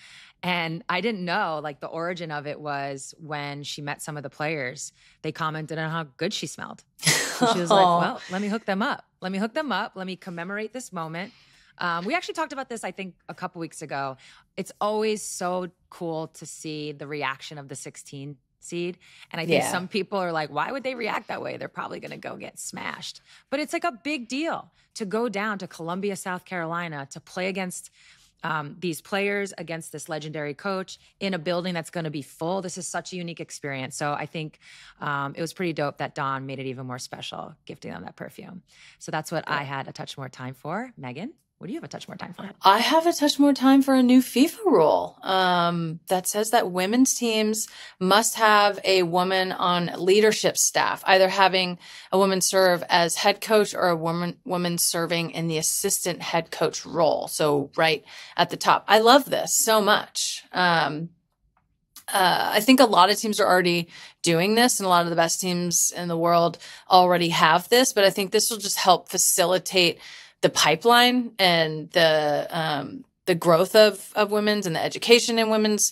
C: And I didn't know, like, the origin of it was when she met some of the players, they commented on how good she smelled. And she was like, well, let me hook them up. Let me commemorate this moment. We actually talked about this, I think, a couple weeks ago. It's always so cool to see the reaction of the 16 seed. And I think some people are like, why would they react that way? They're probably going to go get smashed. But it's like a big deal to go down to Columbia, South Carolina, to play against these players, against this legendary coach in a building that's going to be full. This is such a unique experience. So I think it was pretty dope that Dawn made it even more special, gifting them that perfume. So that's what I had a touch more time for. Megan, what do you have a touch more time for?
A: I have a touch more time for a new FIFA rule that says that women's teams must have a woman on leadership staff, either having a woman serve as head coach or a woman serving in the assistant head coach role. So right at the top. I love this so much. I think a lot of teams are already doing this, and a lot of the best teams in the world already have this, but I think this will just help facilitate the pipeline and the growth of women's and the education in women's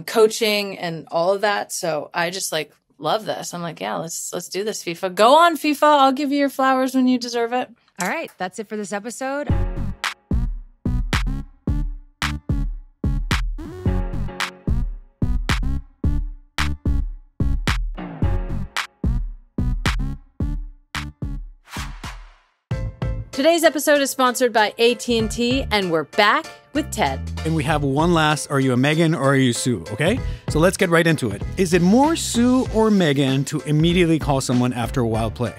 A: coaching and all of that. So I just love this. I'm like, yeah, let's do this, FIFA. Go on, FIFA. I'll give you your flowers when you deserve it.
C: All right, that's it for this episode.
A: Today's episode is sponsored by AT&T, and we're back with Ted.
D: And we have one last, are you a Megan or are you Sue, okay? So let's get right into it. Is it more Sue or Megan to immediately call someone after a wild play?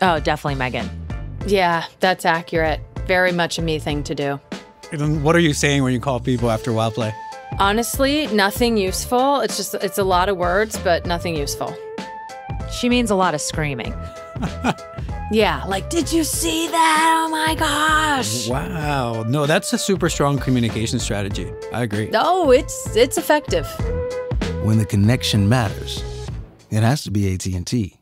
C: Oh, definitely Megan.
A: Yeah, that's accurate. Very much a me thing to do.
D: And what are you saying when you call people after a wild play?
A: Honestly, nothing useful. It's a lot of words, but nothing useful.
C: She means a lot of screaming.
A: Yeah, like, did you see that? Oh my gosh.
D: Wow. No, that's a super strong communication strategy. I agree.
A: No, it's effective.
E: When the connection matters, it has to be AT&T.